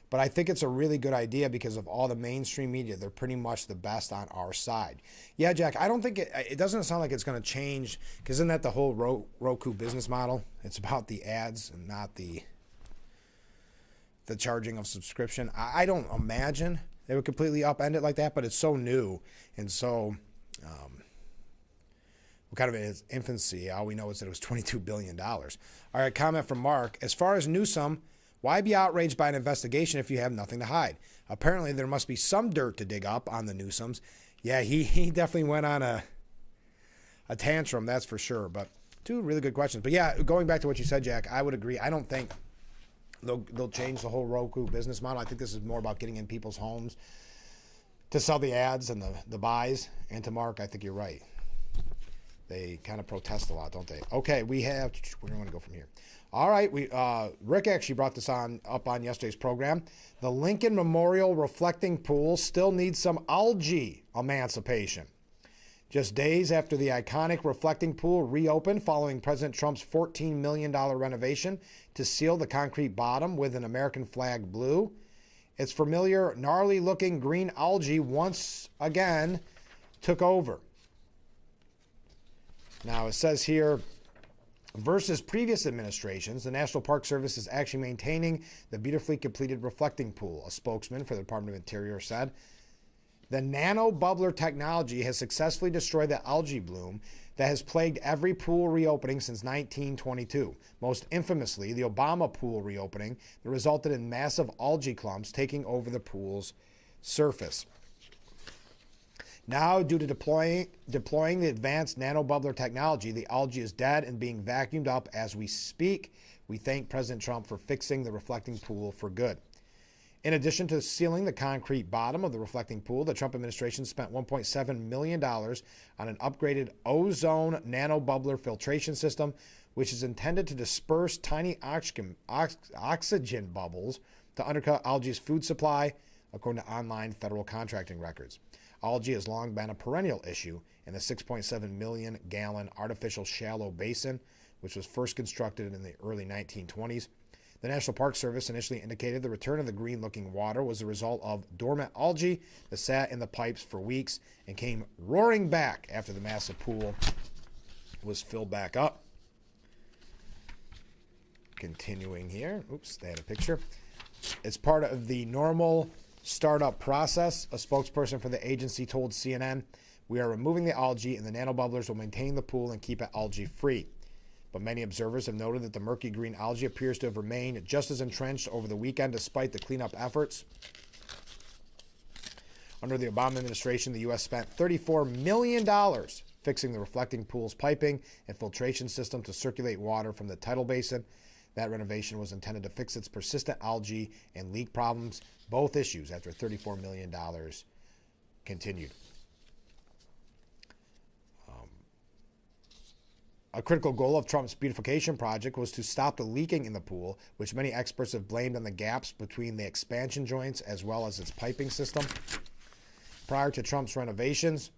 But I think it's a really good idea because of all the mainstream media. They're pretty much the best on our side. Yeah, Jack, I don't think it doesn't sound like it's going to change, because isn't that the whole Roku business model? It's about the ads and not the charging of subscription. I don't imagine they would completely upend it like that, but it's so new and so kind of in its infancy. All we know is that it was $22 billion. All right, comment from Mark. As far as Newsom, why be outraged by an investigation if you have nothing to hide? Apparently, there must be some dirt to dig up on the Newsoms. Yeah, he definitely went on a tantrum, that's for sure. But 2 really good questions. But yeah, going back to what you said, Jack, I would agree. I don't think they'll change the whole Roku business model. I think this is more about getting in people's homes to sell the ads and the buys. And to Mark, I think you're right. They kind of protest a lot, don't they? Okay, where do we want to go from here? All right, Rick actually brought this up on yesterday's program. The Lincoln Memorial Reflecting Pool still needs some algae emancipation. Just days after the iconic reflecting pool reopened following President Trump's $14 million renovation to seal the concrete bottom with an American flag blue, its familiar, gnarly-looking green algae once again took over. Now, it says here, versus previous administrations, the National Park Service is actually maintaining the beautifully completed reflecting pool, a spokesman for the Department of Interior said. The nano bubbler technology has successfully destroyed the algae bloom that has plagued every pool reopening since 1922. Most infamously, the Obama pool reopening that resulted in massive algae clumps taking over the pool's surface. Now, due to deploying the advanced nanobubbler technology, the algae is dead and being vacuumed up as we speak. We thank President Trump for fixing the reflecting pool for good. In addition to sealing the concrete bottom of the reflecting pool, the Trump administration spent $1.7 million on an upgraded ozone nanobubbler filtration system, which is intended to disperse tiny oxygen bubbles to undercut algae's food supply, according to online federal contracting records. Algae has long been a perennial issue in the 6.7 million gallon artificial shallow basin, which was first constructed in the early 1920s. The National Park Service initially indicated the return of the green-looking water was the result of dormant algae that sat in the pipes for weeks and came roaring back after the massive pool was filled back up. Continuing here. Oops, they had a picture. It's part of the normal startup process. A spokesperson for the agency told CNN, "We are removing the algae and the nanobubblers will maintain the pool and keep it algae-free." But many observers have noted that the murky green algae appears to have remained just as entrenched over the weekend despite the cleanup efforts. Under the Obama administration, the U.S. spent $34 million fixing the reflecting pool's piping and filtration system to circulate water from the tidal basin. That renovation was intended to fix its persistent algae and leak problems, both issues after $34 million continued. A critical goal of Trump's beautification project was to stop the leaking in the pool, which many experts have blamed on the gaps between the expansion joints as well as its piping system. Prior to Trump's renovations,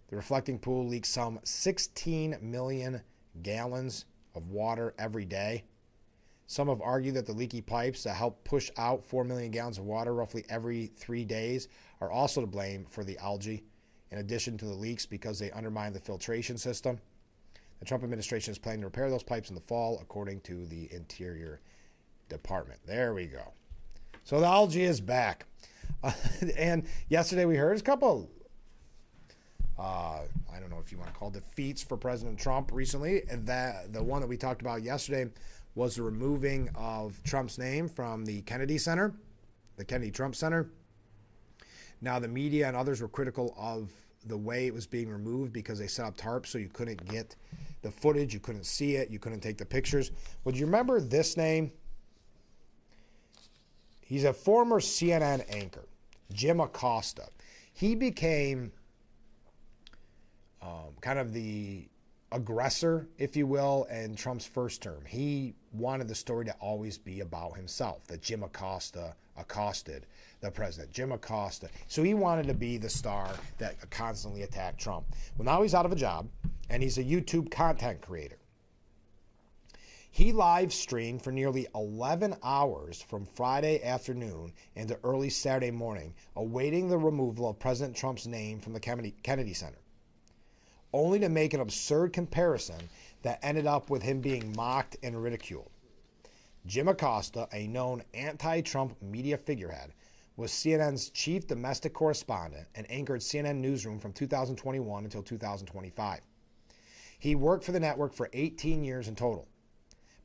the reflecting pool leaked some 16 million gallons of water every day. Some have argued that the leaky pipes that help push out 4 million gallons of water roughly every 3 days are also to blame for the algae, in addition to the leaks because they undermine the filtration system. The Trump administration is planning to repair those pipes in the fall, according to the Interior Department. There we go. So the algae is back. And yesterday we heard a couple, I don't know if you want to call it defeats for President Trump recently. That the one that we talked about yesterday was the removing of Trump's name from the Kennedy Center, the Kennedy Trump Center. Now the media and others were critical of the way it was being removed because they set up tarps so you couldn't get the footage, you couldn't see it, you couldn't take the pictures. Well, do you remember this name? He's a former CNN anchor, Jim Acosta. He became kind of the aggressor, if you will, in Trump's first term. He wanted the story to always be about himself, that Jim Acosta accosted the president. Jim Acosta. So he wanted to be the star that constantly attacked Trump. Well, now he's out of a job, and he's a YouTube content creator. He live streamed for nearly 11 hours from Friday afternoon into early Saturday morning, awaiting the removal of President Trump's name from the Kennedy Center, only to make an absurd comparison that ended up with him being mocked and ridiculed. Jim Acosta, a known anti-Trump media figurehead, was CNN's chief domestic correspondent and anchored CNN Newsroom from 2021 until 2025. He worked for the network for 18 years in total,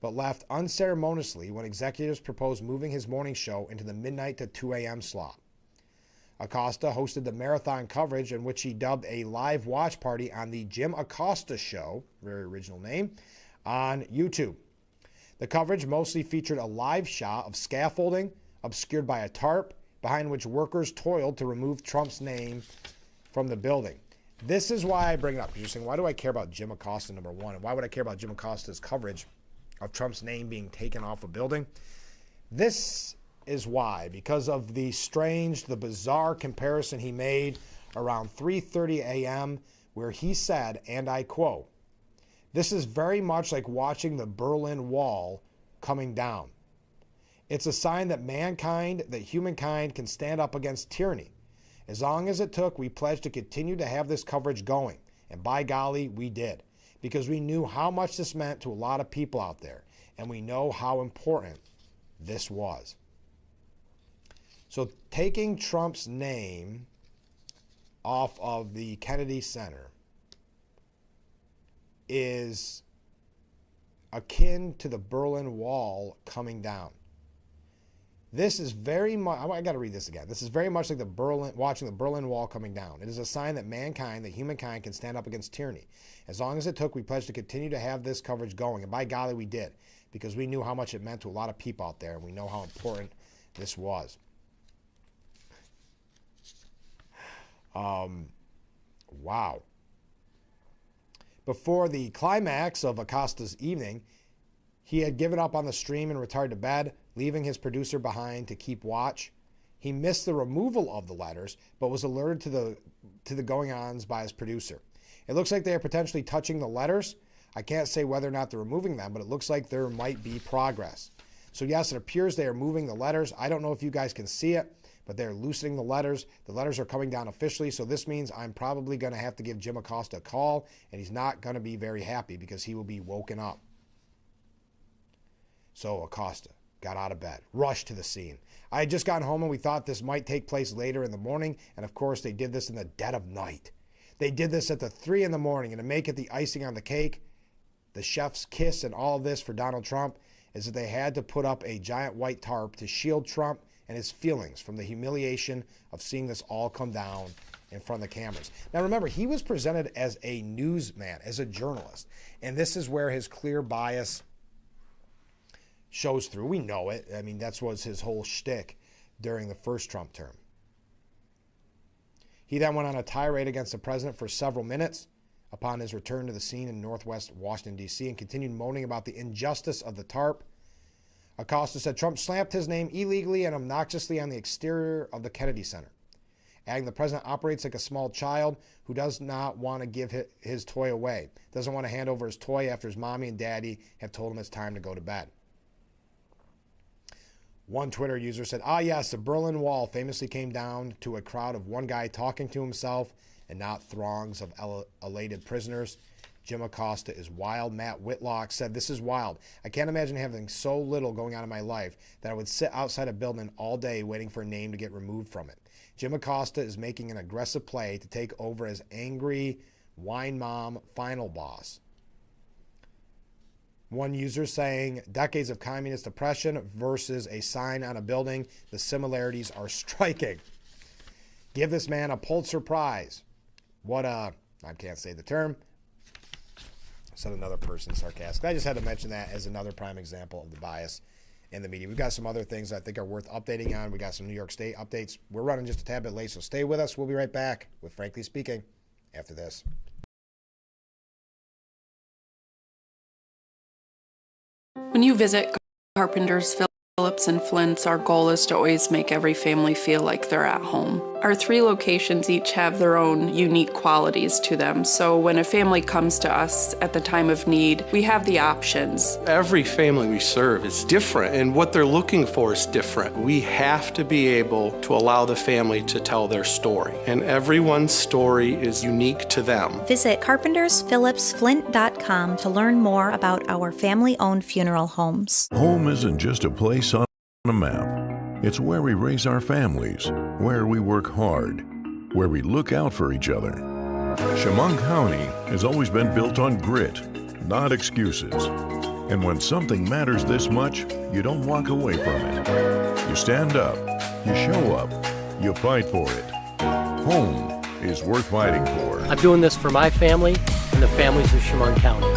but left unceremoniously when executives proposed moving his morning show into the midnight to 2 a.m. slot. Acosta hosted the marathon coverage in which he dubbed a live watch party on the Jim Acosta Show, very original name, on YouTube. The coverage mostly featured a live shot of scaffolding obscured by a tarp behind which workers toiled to remove Trump's name from the building. This is why I bring it up. You're saying, why do I care about Jim Acosta, number one? And why would I care about Jim Acosta's coverage of Trump's name being taken off a building? This is why, because of the bizarre comparison he made around 3:30 a.m. where he said, and I quote, "This is very much like watching the Berlin Wall coming down. It's a sign that humankind can stand up against tyranny. As long as it took, we pledged to continue to have this coverage going. And by golly, we did. Because we knew how much this meant to a lot of people out there. And we know how important this was." So taking Trump's name off of the Kennedy Center is akin to the Berlin Wall coming down. This is very much, I got to read this again. This is very much like watching the Berlin Wall coming down. It is a sign that humankind can stand up against tyranny. As long as it took, we pledged to continue to have this coverage going. And by golly, we did. Because we knew how much it meant to a lot of people out there. And we know how important this was. Wow. Before the climax of Acosta's evening, he had given up on the stream and retired to bed, leaving his producer behind to keep watch. He missed the removal of the letters, but was alerted to the going-ons by his producer. It looks like they are potentially touching the letters. I can't say whether or not they're removing them, but it looks like there might be progress. So yes, it appears they are moving the letters. I don't know if you guys can see it, but they're loosening the letters. The letters are coming down officially, so this means I'm probably going to have to give Jim Acosta a call, and he's not going to be very happy because he will be woken up. So Acosta, got out of bed, rushed to the scene. I had just gotten home and we thought this might take place later in the morning, and of course they did this in the dead of night. They did this at the 3 in the morning, and to make it the icing on the cake, the chef's kiss and all of this for Donald Trump is that they had to put up a giant white tarp to shield Trump and his feelings from the humiliation of seeing this all come down in front of the cameras. Now remember, he was presented as a newsman, as a journalist, and this is where his clear bias shows through. We know it. I mean, that was his whole shtick during the first Trump term. He then went on a tirade against the president for several minutes upon his return to the scene in northwest Washington, D.C., and continued moaning about the injustice of the tarp. Acosta said Trump slapped his name illegally and obnoxiously on the exterior of the Kennedy Center, adding the president operates like a small child who does not want to give his toy away, doesn't want to hand over his toy after his mommy and daddy have told him it's time to go to bed. One Twitter user said, yes, the Berlin Wall famously came down to a crowd of one guy talking to himself and not throngs of elated prisoners. Jim Acosta is wild. Matt Whitlock said, this is wild. I can't imagine having so little going on in my life that I would sit outside a building all day waiting for a name to get removed from it. Jim Acosta is making an aggressive play to take over as angry wine mom final boss. One user saying, decades of communist oppression versus a sign on a building. The similarities are striking. Give this man a Pulitzer Prize. What a, I can't say the term, said another person sarcastic. I just had to mention that as another prime example of the bias in the media. We've got some other things I think are worth updating on. We got some New York State updates. We're running just a tad bit late, so stay with us. We'll be right back with Frankly Speaking after this. When you visit Carpenters, Phillips, and Flint's, our goal is to always make every family feel like they're at home. Our 3 locations each have their own unique qualities to them, so when a family comes to us at the time of need, we have the options. Every family we serve is different, and what they're looking for is different. We have to be able to allow the family to tell their story, and everyone's story is unique to them. Visit carpentersphillipsflint.com to learn more about our family-owned funeral homes. Home isn't just a place on a map. It's where we raise our families, where we work hard, where we look out for each other. Chemung County has always been built on grit, not excuses. And when something matters this much, you don't walk away from it. You stand up, you show up, you fight for it. Home is worth fighting for. I'm doing this for my family and the families of Chemung County.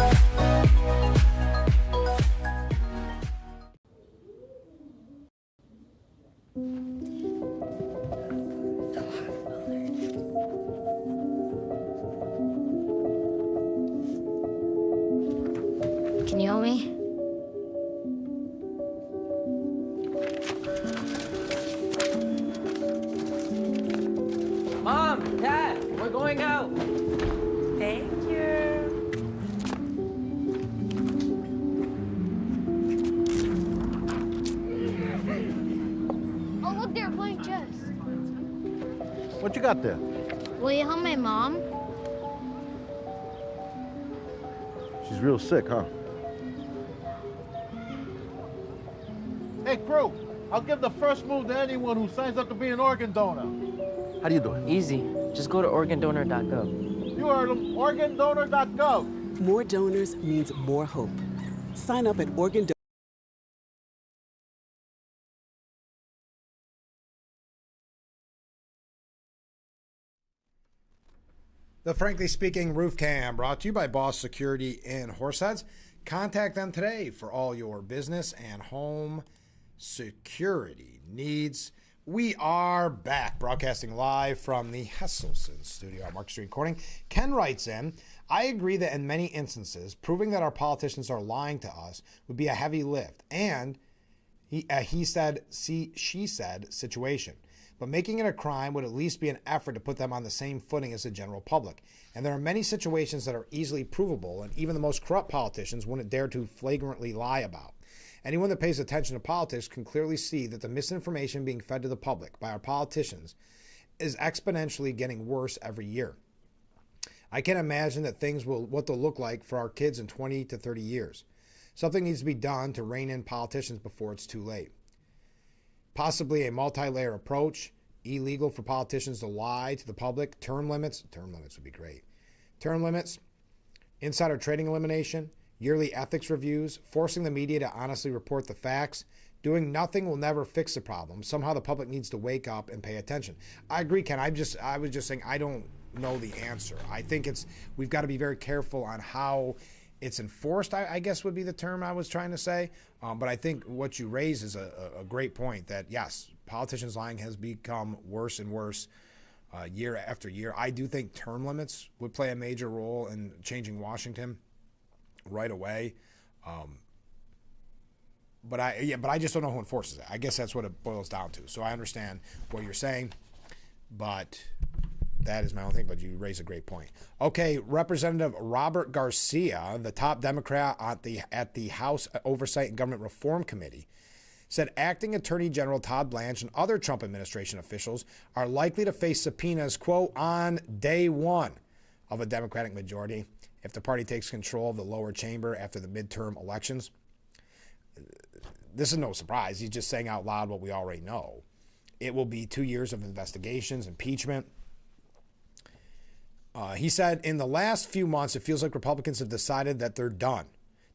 Can you help me? Mom, Dad, we're going out. Thank you. Oh, look, they're playing chess. What you got there? Will you help my mom? She's real sick, huh? Hey, crew, I'll give the first move to anyone who signs up to be an organ donor. How do you do it? Easy. Just go to organdonor.gov. You heard him, organdonor.gov. More donors means more hope. Sign up at organdonor. The Frankly Speaking Roof Cam brought to you by Boss Security in Horseheads. Contact them today for all your business and home security needs. We are back, broadcasting live from the Hesselson studio at Mark Street in Corning. Ken writes in, I agree that in many instances, proving that our politicians are lying to us would be a heavy lift and she said situation. But making it a crime would at least be an effort to put them on the same footing as the general public. And there are many situations that are easily provable, and even the most corrupt politicians wouldn't dare to flagrantly lie about. Anyone that pays attention to politics can clearly see that the misinformation being fed to the public by our politicians is exponentially getting worse every year. I can't imagine that things will what they'll look like for our kids in 20 to 30 years. Something needs to be done to rein in politicians before it's too late. Possibly a multi-layer approach, illegal for politicians to lie to the public, term limits would be great. Term limits, insider trading elimination, yearly ethics reviews, forcing the media to honestly report the facts. Doing nothing will never fix the problem. Somehow the public needs to wake up and pay attention. I agree, Ken. I was just saying I don't know the answer. I think we've got to be very careful on how it's enforced, I guess would be the term I was trying to say. But I think what you raise is a great point that, yes, politicians lying has become worse and worse year after year. I do think term limits would play a major role in changing Washington right away. But I just don't know who enforces it. I guess that's what it boils down to. So I understand what you're saying, but that is my own thing. But you raise a great point. Okay, Representative Robert Garcia, the top Democrat at the House Oversight and Government Reform Committee, said acting Attorney General Todd Blanche and other Trump administration officials are likely to face subpoenas, quote, on day one of a Democratic majority if the party takes control of the lower chamber after the midterm elections. This is no surprise. He's just saying out loud what we already know. It will be 2 years of investigations, impeachment. He said, in the last few months, it feels like Republicans have decided that they're done.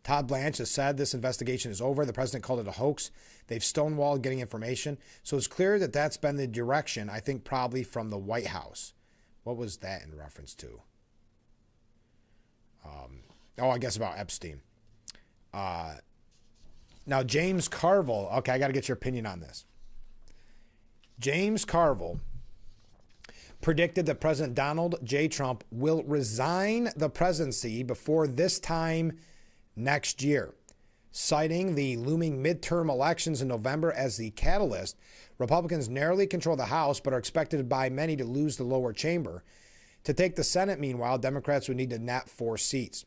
Todd Blanche has said this investigation is over. The president called it a hoax. They've stonewalled getting information. So it's clear that that's been the direction, I think, probably from the White House. What was that in reference to? I guess about Epstein. Now, James Carville. Okay, I got to get your opinion on this. James Carville predicted that President Donald J. Trump will resign the presidency before this time next year. Citing the looming midterm elections in November as the catalyst, Republicans narrowly control the House but are expected by many to lose the lower chamber. To take the Senate, meanwhile, Democrats would need to net 4 seats.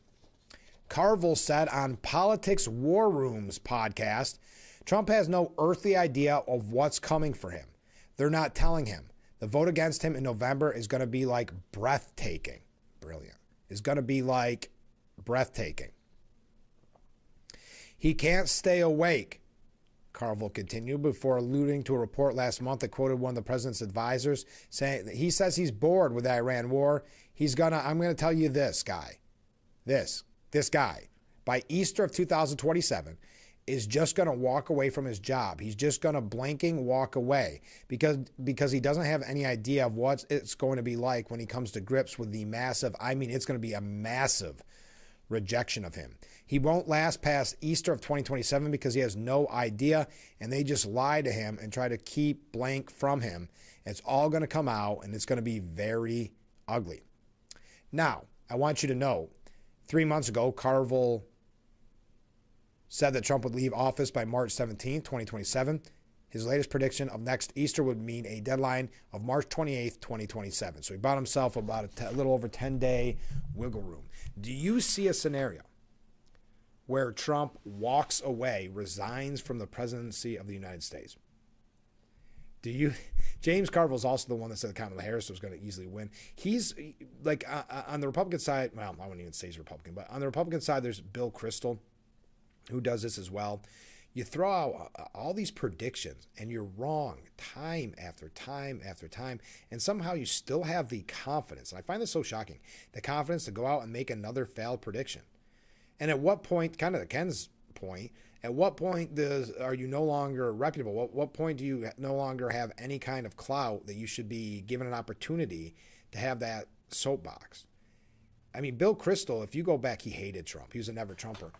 Carville said on Politics War Room's podcast, Trump has no earthly idea of what's coming for him. They're not telling him. The vote against him in November is going to be like breathtaking. Brilliant. It's going to be like breathtaking. He can't stay awake, Carville continued before alluding to a report last month that quoted one of the president's advisors saying that he says he's bored with the Iran war. I'm going to tell you this guy, this guy, by Easter of 2027, is just going to walk away from his job. He's just going to blinking walk away because he doesn't have any idea of what it's going to be like when he comes to grips with the massive, it's going to be a massive rejection of him. He won't last past Easter of 2027 because he has no idea, and they just lie to him and try to keep blank from him. It's all going to come out, and it's going to be very ugly. Now, I want you to know, 3 months ago, Carville said that Trump would leave office by March 17, 2027. His latest prediction of next Easter would mean a deadline of March 28, 2027. So he bought himself about a little over 10-day wiggle room. Do you see a scenario where Trump walks away, resigns from the presidency of the United States? James Carville is also the one that said Kamala Harris was going to easily win. He's like on the Republican side, well, I wouldn't even say he's Republican, but on the Republican side, there's Bill Kristol, who does this as well. You throw out all these predictions and you're wrong time after time after time, and somehow you still have the confidence, and I find this so shocking, the confidence to go out and make another failed prediction. And at what point, kind of to Ken's point, at what point are you no longer reputable? What point do you no longer have any kind of clout that you should be given an opportunity to have that soapbox? I mean, Bill Kristol, if you go back, he hated Trump. He was a never Trumper.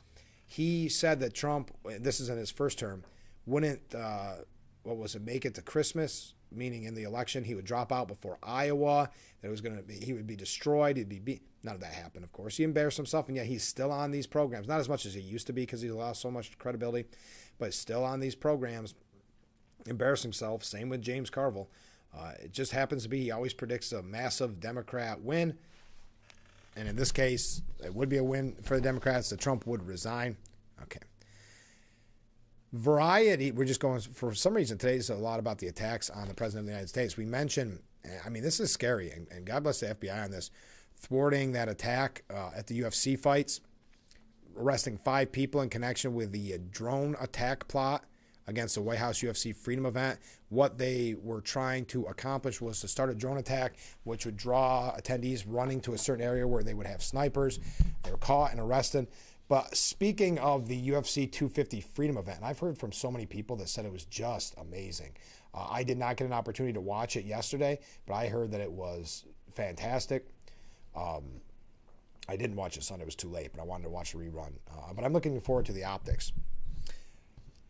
He said that Trump, this is in his first term, wouldn't, make it to Christmas, meaning in the election, he would drop out before Iowa, that he would be destroyed, none of that happened, of course. He embarrassed himself, and yet he's still on these programs. Not as much as he used to be because he lost so much credibility, but still on these programs, embarrassed himself. Same with James Carville. It just happens to be he always predicts a massive Democrat win. And in this case, it would be a win for the Democrats that Trump would resign. Okay. Variety, we're just going, for some reason, today's a lot about the attacks on the President of the United States. We mentioned, this is scary, and God bless the FBI on this, thwarting that attack at the UFC fights. arresting 5 people in connection with the drone attack plot against the White House UFC Freedom event. What they were trying to accomplish was to start a drone attack, which would draw attendees running to a certain area where they would have snipers. They were caught and arrested. But speaking of the UFC 250 Freedom event, I've heard from so many people that said it was just amazing. I did not get an opportunity to watch it yesterday, but I heard that it was fantastic. I didn't watch it Sunday. It was too late, but I wanted to watch the rerun. But I'm looking forward to the optics.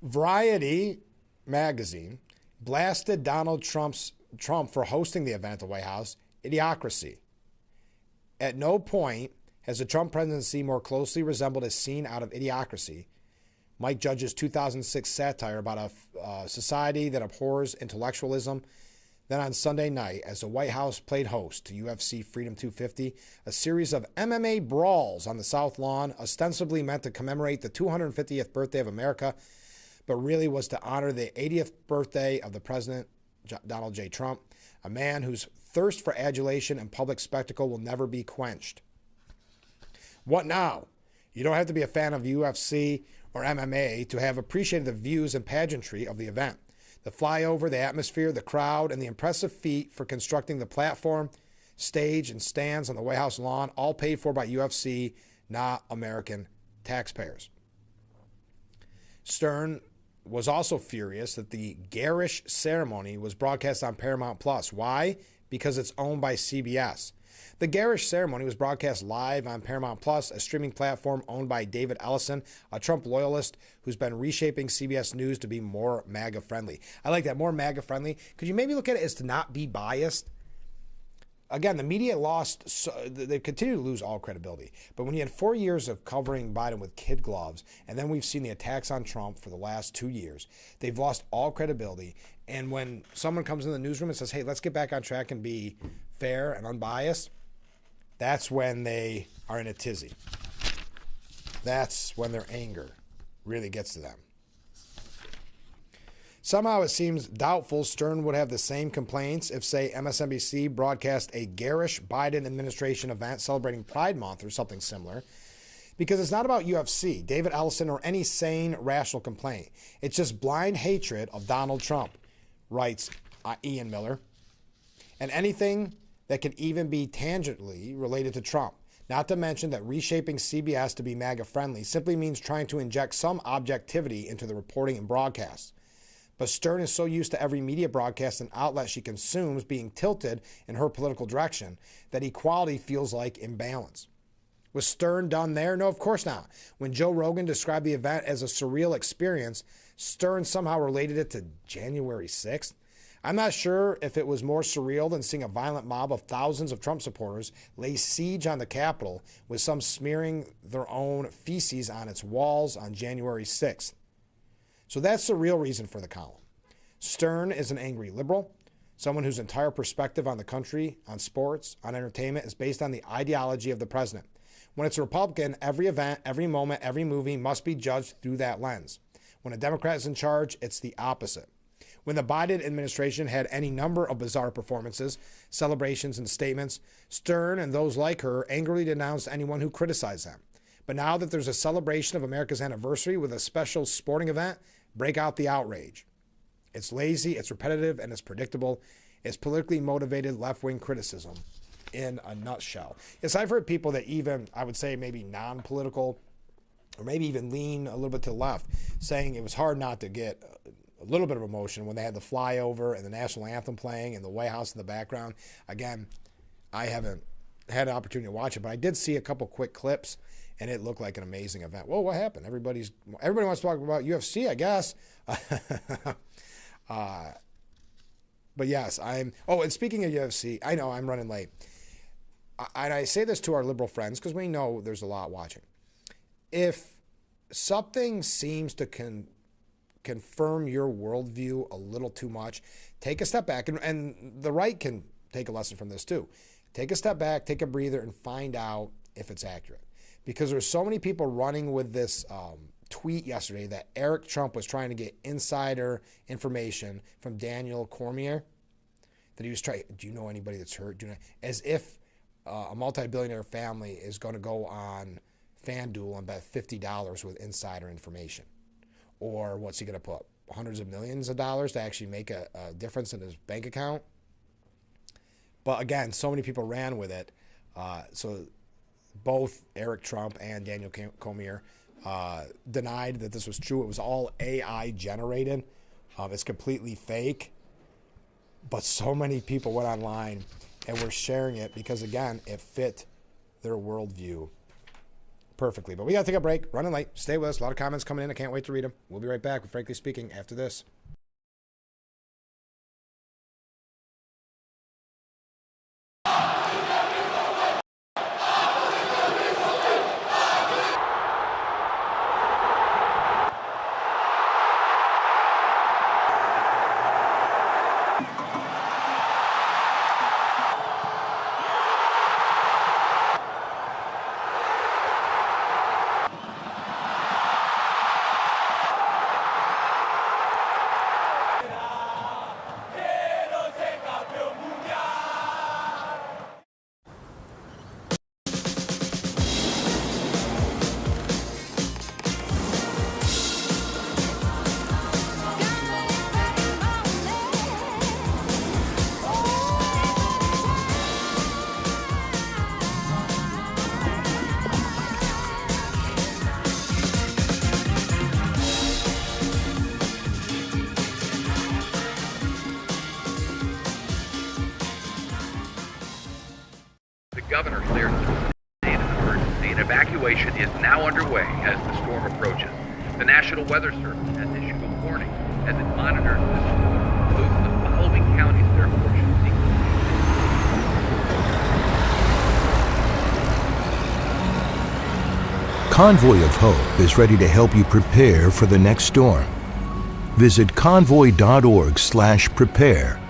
Variety magazine blasted Donald Trump for hosting the event at the White House. Idiocracy. At no point has the Trump presidency more closely resembled a scene out of Idiocracy, Mike Judge's 2006 satire about a society that abhors intellectualism, than on Sunday night as the White House played host to UFC Freedom 250, a series of MMA brawls on the South Lawn, ostensibly meant to commemorate the 250th birthday of America, but really was to honor the 80th birthday of the President, Donald J. Trump, a man whose thirst for adulation and public spectacle will never be quenched. What now? You don't have to be a fan of UFC or MMA to have appreciated the views and pageantry of the event. The flyover, the atmosphere, the crowd, and the impressive feat for constructing the platform, stage, and stands on the White House lawn, all paid for by UFC, not American taxpayers. Stern was also furious that the garish ceremony was broadcast on Paramount Plus. Why? Because it's owned by CBS. The garish ceremony was broadcast live on Paramount Plus, a streaming platform owned by David Ellison, a Trump loyalist who's been reshaping CBS News to be more MAGA-friendly. I like that, more MAGA-friendly. Could you maybe look at it as to not be biased? Again, the media they continue to lose all credibility. But when you had 4 years of covering Biden with kid gloves, and then we've seen the attacks on Trump for the last 2 years, they've lost all credibility. And when someone comes in the newsroom and says, hey, let's get back on track and be fair and unbiased, that's when they are in a tizzy. That's when their anger really gets to them. Somehow it seems doubtful Stern would have the same complaints if, say, MSNBC broadcast a garish Biden administration event celebrating Pride Month or something similar, because it's not about UFC, David Ellison, or any sane, rational complaint. It's just blind hatred of Donald Trump, writes Ian Miller, and anything that can even be tangentially related to Trump. Not to mention that reshaping CBS to be MAGA-friendly simply means trying to inject some objectivity into the reporting and broadcasts. But Stern is so used to every media broadcast and outlet she consumes being tilted in her political direction that equality feels like imbalance. Was Stern done there? No, of course not. When Joe Rogan described the event as a surreal experience, Stern somehow related it to January 6th. I'm not sure if it was more surreal than seeing a violent mob of thousands of Trump supporters lay siege on the Capitol, with some smearing their own feces on its walls on January 6th. So that's the real reason for the column. Stern is an angry liberal, someone whose entire perspective on the country, on sports, on entertainment is based on the ideology of the president. When it's a Republican, every event, every moment, every movie must be judged through that lens. When a Democrat is in charge, it's the opposite. When the Biden administration had any number of bizarre performances, celebrations, and statements, Stern and those like her angrily denounced anyone who criticized them. But now that there's a celebration of America's anniversary with a special sporting event, break out the outrage. It's lazy, it's repetitive, and it's predictable. It's politically motivated left-wing criticism in a nutshell. Yes, I've heard people that even, I would say maybe non-political, or maybe even lean a little bit to the left, saying it was hard not to get a little bit of emotion when they had the flyover and the national anthem playing and the White House in the background. Again, I haven't had an opportunity to watch it, but I did see a couple quick clips, and it looked like an amazing event. Well, what happened? Everybody wants to talk about UFC, I guess. But yes, and speaking of UFC, I know I'm running late. And I say this to our liberal friends because we know there's a lot watching. If something seems to confirm your worldview a little too much, take a step back. And the right can take a lesson from this too. Take a step back, take a breather, and find out if it's accurate. Because there's so many people running with this tweet yesterday that Eric Trump was trying to get insider information from Daniel Cormier, that he was trying, do you know anybody that's hurt? As if a multi-billionaire family is going to go on FanDuel and bet $50 with insider information? Or what's he going to put? Hundreds of millions of dollars to actually make a difference in his bank account? But again, so many people ran with it. So both Eric Trump and Daniel Cormier denied that this was true. It was all AI generated. It's completely fake. But so many people went online and were sharing it because, again, it fit their worldview perfectly. But we got to take a break. Running late. Stay with us. A lot of comments coming in. I can't wait to read them. We'll be right back with Frankly Speaking after this. Governor declared the state of emergency, and evacuation is now underway as the storm approaches. The National Weather Service has issued a warning as it monitors the storm. Those in the following counties, therefore, should seek. Convoy of Hope is ready to help you prepare for the next storm. Visit convoy.org/prepare.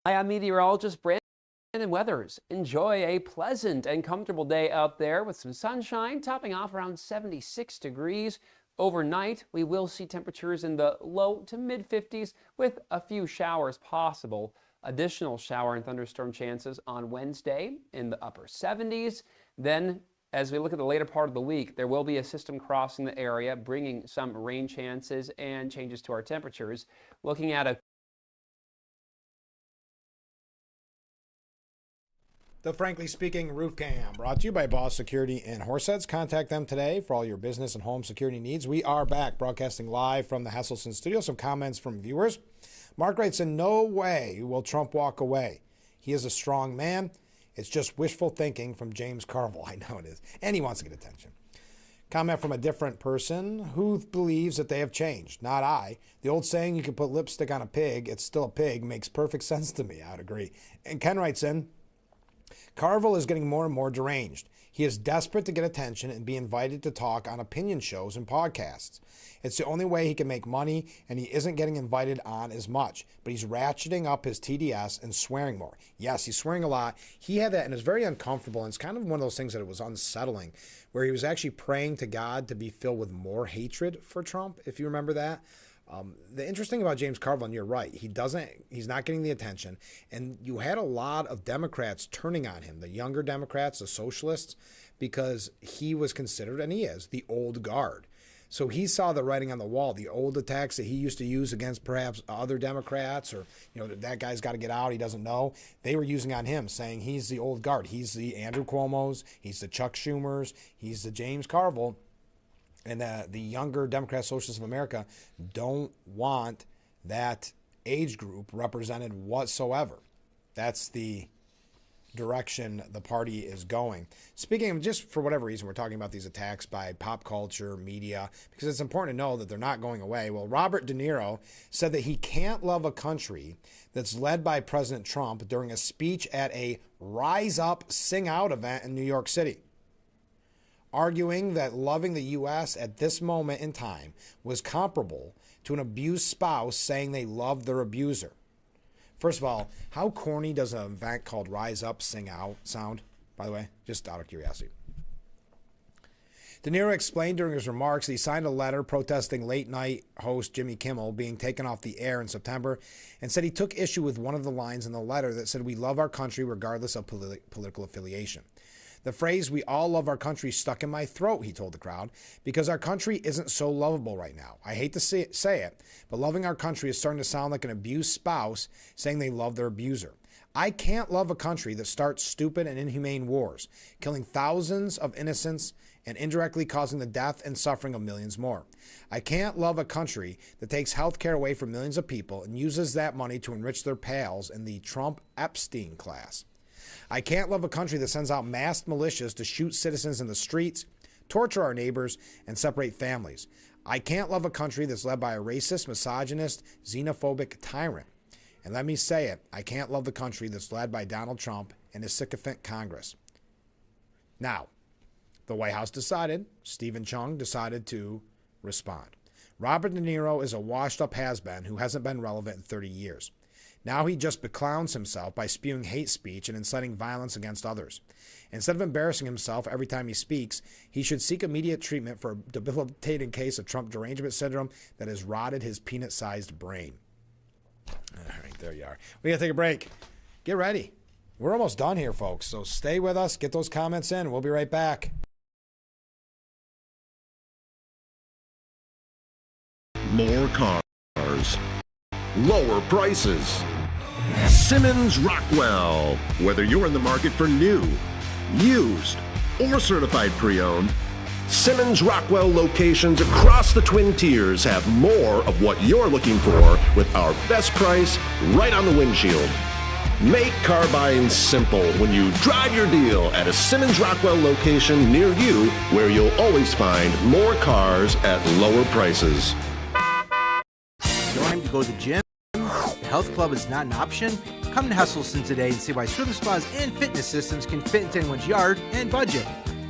Hi, I'm meteorologist Brandon Weathers. Enjoy a pleasant and comfortable day out there with some sunshine, topping off around 76 degrees. Overnight, we will see temperatures in the low to mid 50s with a few showers possible. Additional shower and thunderstorm chances on Wednesday in the upper 70s. Then, as we look at the later part of the week, there will be a system crossing the area, bringing some rain chances and changes to our temperatures. Looking at a The Frankly Speaking Roof Cam, brought to you by Boss Security in Horseheads. Contact them today for all your business and home security needs. We are back, broadcasting live from the Hesselson studio. Some comments from viewers. Mark writes, in no way will Trump walk away. He is a strong man. It's just wishful thinking from James Carville. I know it is. And he wants to get attention. Comment from a different person who believes that they have changed. Not I. The old saying, you can put lipstick on a pig, it's still a pig, makes perfect sense to me. I would agree. And Ken writes in, Carville is getting more and more deranged. He is desperate to get attention and be invited to talk on opinion shows and podcasts. It's the only way he can make money, and he isn't getting invited on as much. But he's ratcheting up his TDS and swearing more. Yes, he's swearing a lot. He had that, and it's very uncomfortable, and it's kind of one of those things that it was unsettling, where he was actually praying to God to be filled with more hatred for Trump, if you remember that. The interesting about James Carville, and you're right, he's not getting the attention. And you had a lot of Democrats turning on him, the younger Democrats, the socialists, because he was considered, and he is, the old guard. So he saw the writing on the wall, the old attacks that he used to use against perhaps other Democrats, or, that guy's got to get out, he doesn't know. They were using on him, saying he's the old guard. He's the Andrew Cuomo's, he's the Chuck Schumer's, he's the James Carville. And the younger Democrat Socialists of America don't want that age group represented whatsoever. That's the direction the party is going. Speaking of, just for whatever reason, we're talking about these attacks by pop culture, media, because it's important to know that they're not going away. Well, Robert De Niro said that he can't love a country that's led by President Trump during a speech at a Rise Up, Sing Out event in New York City, arguing that loving the U.S. at this moment in time was comparable to an abused spouse saying they love their abuser. First of all, how corny does an event called Rise Up, Sing Out sound, by the way? Just out of curiosity. De Niro explained during his remarks that he signed a letter protesting late-night host Jimmy Kimmel being taken off the air in September, and said he took issue with one of the lines in the letter that said, "We love our country regardless of political affiliation." The phrase, "we all love our country," stuck in my throat, he told the crowd, because our country isn't so lovable right now. I hate to say it, but loving our country is starting to sound like an abused spouse saying they love their abuser. I can't love a country that starts stupid and inhumane wars, killing thousands of innocents and indirectly causing the death and suffering of millions more. I can't love a country that takes health care away from millions of people and uses that money to enrich their pals in the Trump-Epstein class. I can't love a country that sends out masked militias to shoot citizens in the streets, torture our neighbors, and separate families. I can't love a country that's led by a racist, misogynist, xenophobic tyrant. And let me say it, I can't love the country that's led by Donald Trump and his sycophant Congress. Now, the White House decided, Stephen Chung decided to respond. Robert De Niro is a washed-up has-been who hasn't been relevant in 30 years. Now he just beclowns himself by spewing hate speech and inciting violence against others. Instead of embarrassing himself every time he speaks, he should seek immediate treatment for a debilitating case of Trump derangement syndrome that has rotted his peanut-sized brain. All right, there you are. We got to take a break. Get ready. We're almost done here, folks, so stay with us. Get those comments in. We'll be right back. More cars, lower prices. Simmons Rockwell. Whether you're in the market for new, used, or certified pre-owned, Simmons Rockwell locations across the Twin Tiers have more of what you're looking for with our best price right on the windshield. Make car buying simple when you drive your deal at a Simmons Rockwell location near you, where you'll always find more cars at lower prices. Time to go to the gym? The health club is not an option? Come to Hesselson today and see why swim spas and fitness systems can fit into anyone's yard and budget.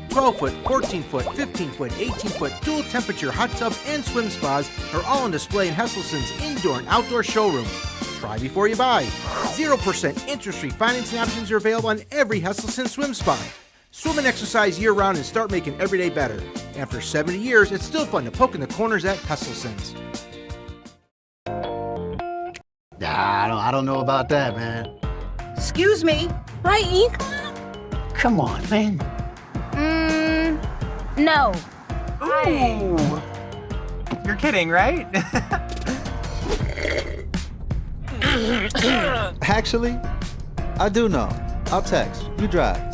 12-foot, 14-foot, 15-foot, 18-foot dual temperature hot tubs and swim spas are all on display in Hesselson's indoor and outdoor showroom. Try before you buy. 0% interest-free financing options are available on every Hesselson swim spa. Swim and exercise year-round and start making every day better. After 70 years, it's still fun to poke in the corners at Hesselson's. I don't know about that, man. Excuse me. Right, Ink? Come on, man. No. Ooh. You're kidding, right? Actually, I do know. I'll text. You drive.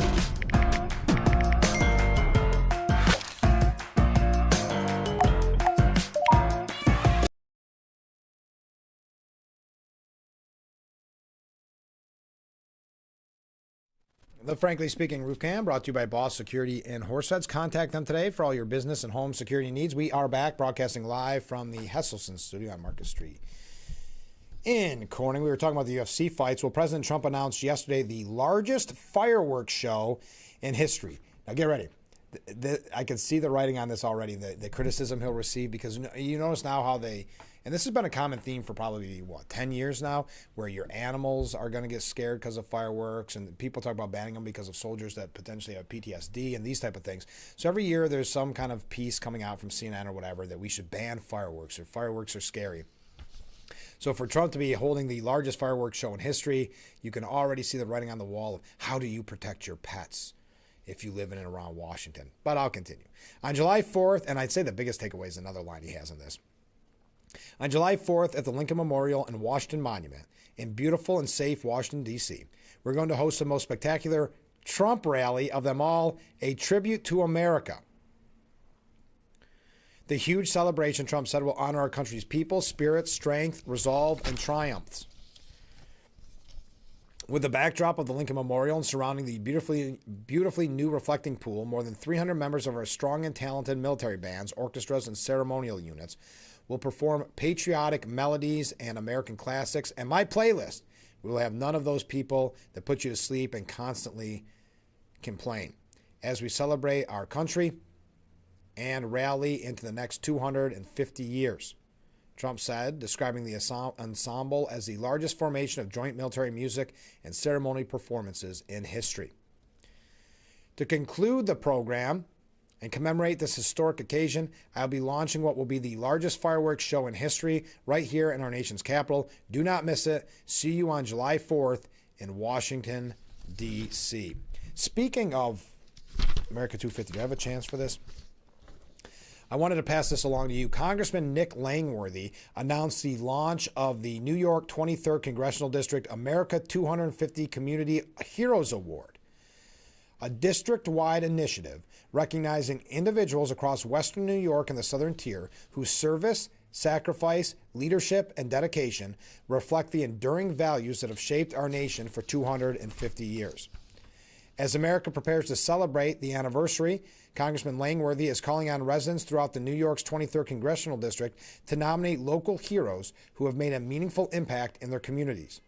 The Frankly Speaking Roof Cam brought to you by Boss Security in Horseheads. Contact them today for all your business and home security needs. We are back broadcasting live from the Hesselson studio on Market Street in Corning. We were talking about the UFC fights. Well, President Trump announced yesterday the largest fireworks show in history. Now get ready. I can see the writing on this already, the criticism he'll receive, because you notice now how they, and this has been a common theme for probably, 10 years now, where your animals are going to get scared because of fireworks, and people talk about banning them because of soldiers that potentially have PTSD and these type of things. So every year there's some kind of piece coming out from CNN or whatever that we should ban fireworks, or fireworks are scary. So for Trump to be holding the largest fireworks show in history, you can already see the writing on the wall of how do you protect your pets if you live in and around Washington. But I'll continue. On July 4th, and I'd say the biggest takeaway is another line he has in this. On July 4th at the Lincoln Memorial and Washington Monument in beautiful and safe Washington, D.C., we're going to host the most spectacular Trump rally of them all, a tribute to America. The huge celebration, Trump said, will honor our country's people, spirit, strength, resolve, and triumphs. With the backdrop of the Lincoln Memorial and surrounding the beautifully new reflecting pool, more than 300 members of our strong and talented military bands, orchestras, and ceremonial units will perform patriotic melodies and American classics. And my playlist, we will have none of those people that put you to sleep and constantly complain as we celebrate our country and rally into the next 250 years. Trump said, describing the ensemble as the largest formation of joint military music and ceremony performances in history. To conclude the program, And commemorate this historic occasion, I'll be launching what will be the largest fireworks show in history right here in our nation's capital. Do not miss it. See you on July 4th in Washington, D.C. Speaking of America 250, do you have a chance for this? I wanted to pass this along to you. Congressman Nick Langworthy announced the launch of the New York 23rd Congressional District America 250 Community Heroes Award, a district-wide initiative recognizing individuals across Western New York and the Southern Tier whose service, sacrifice, leadership, and dedication reflect the enduring values that have shaped our nation for 250 years. As America prepares to celebrate the anniversary, Congressman Langworthy is calling on residents throughout the New York's 23rd Congressional District to nominate local heroes who have made a meaningful impact in their communities.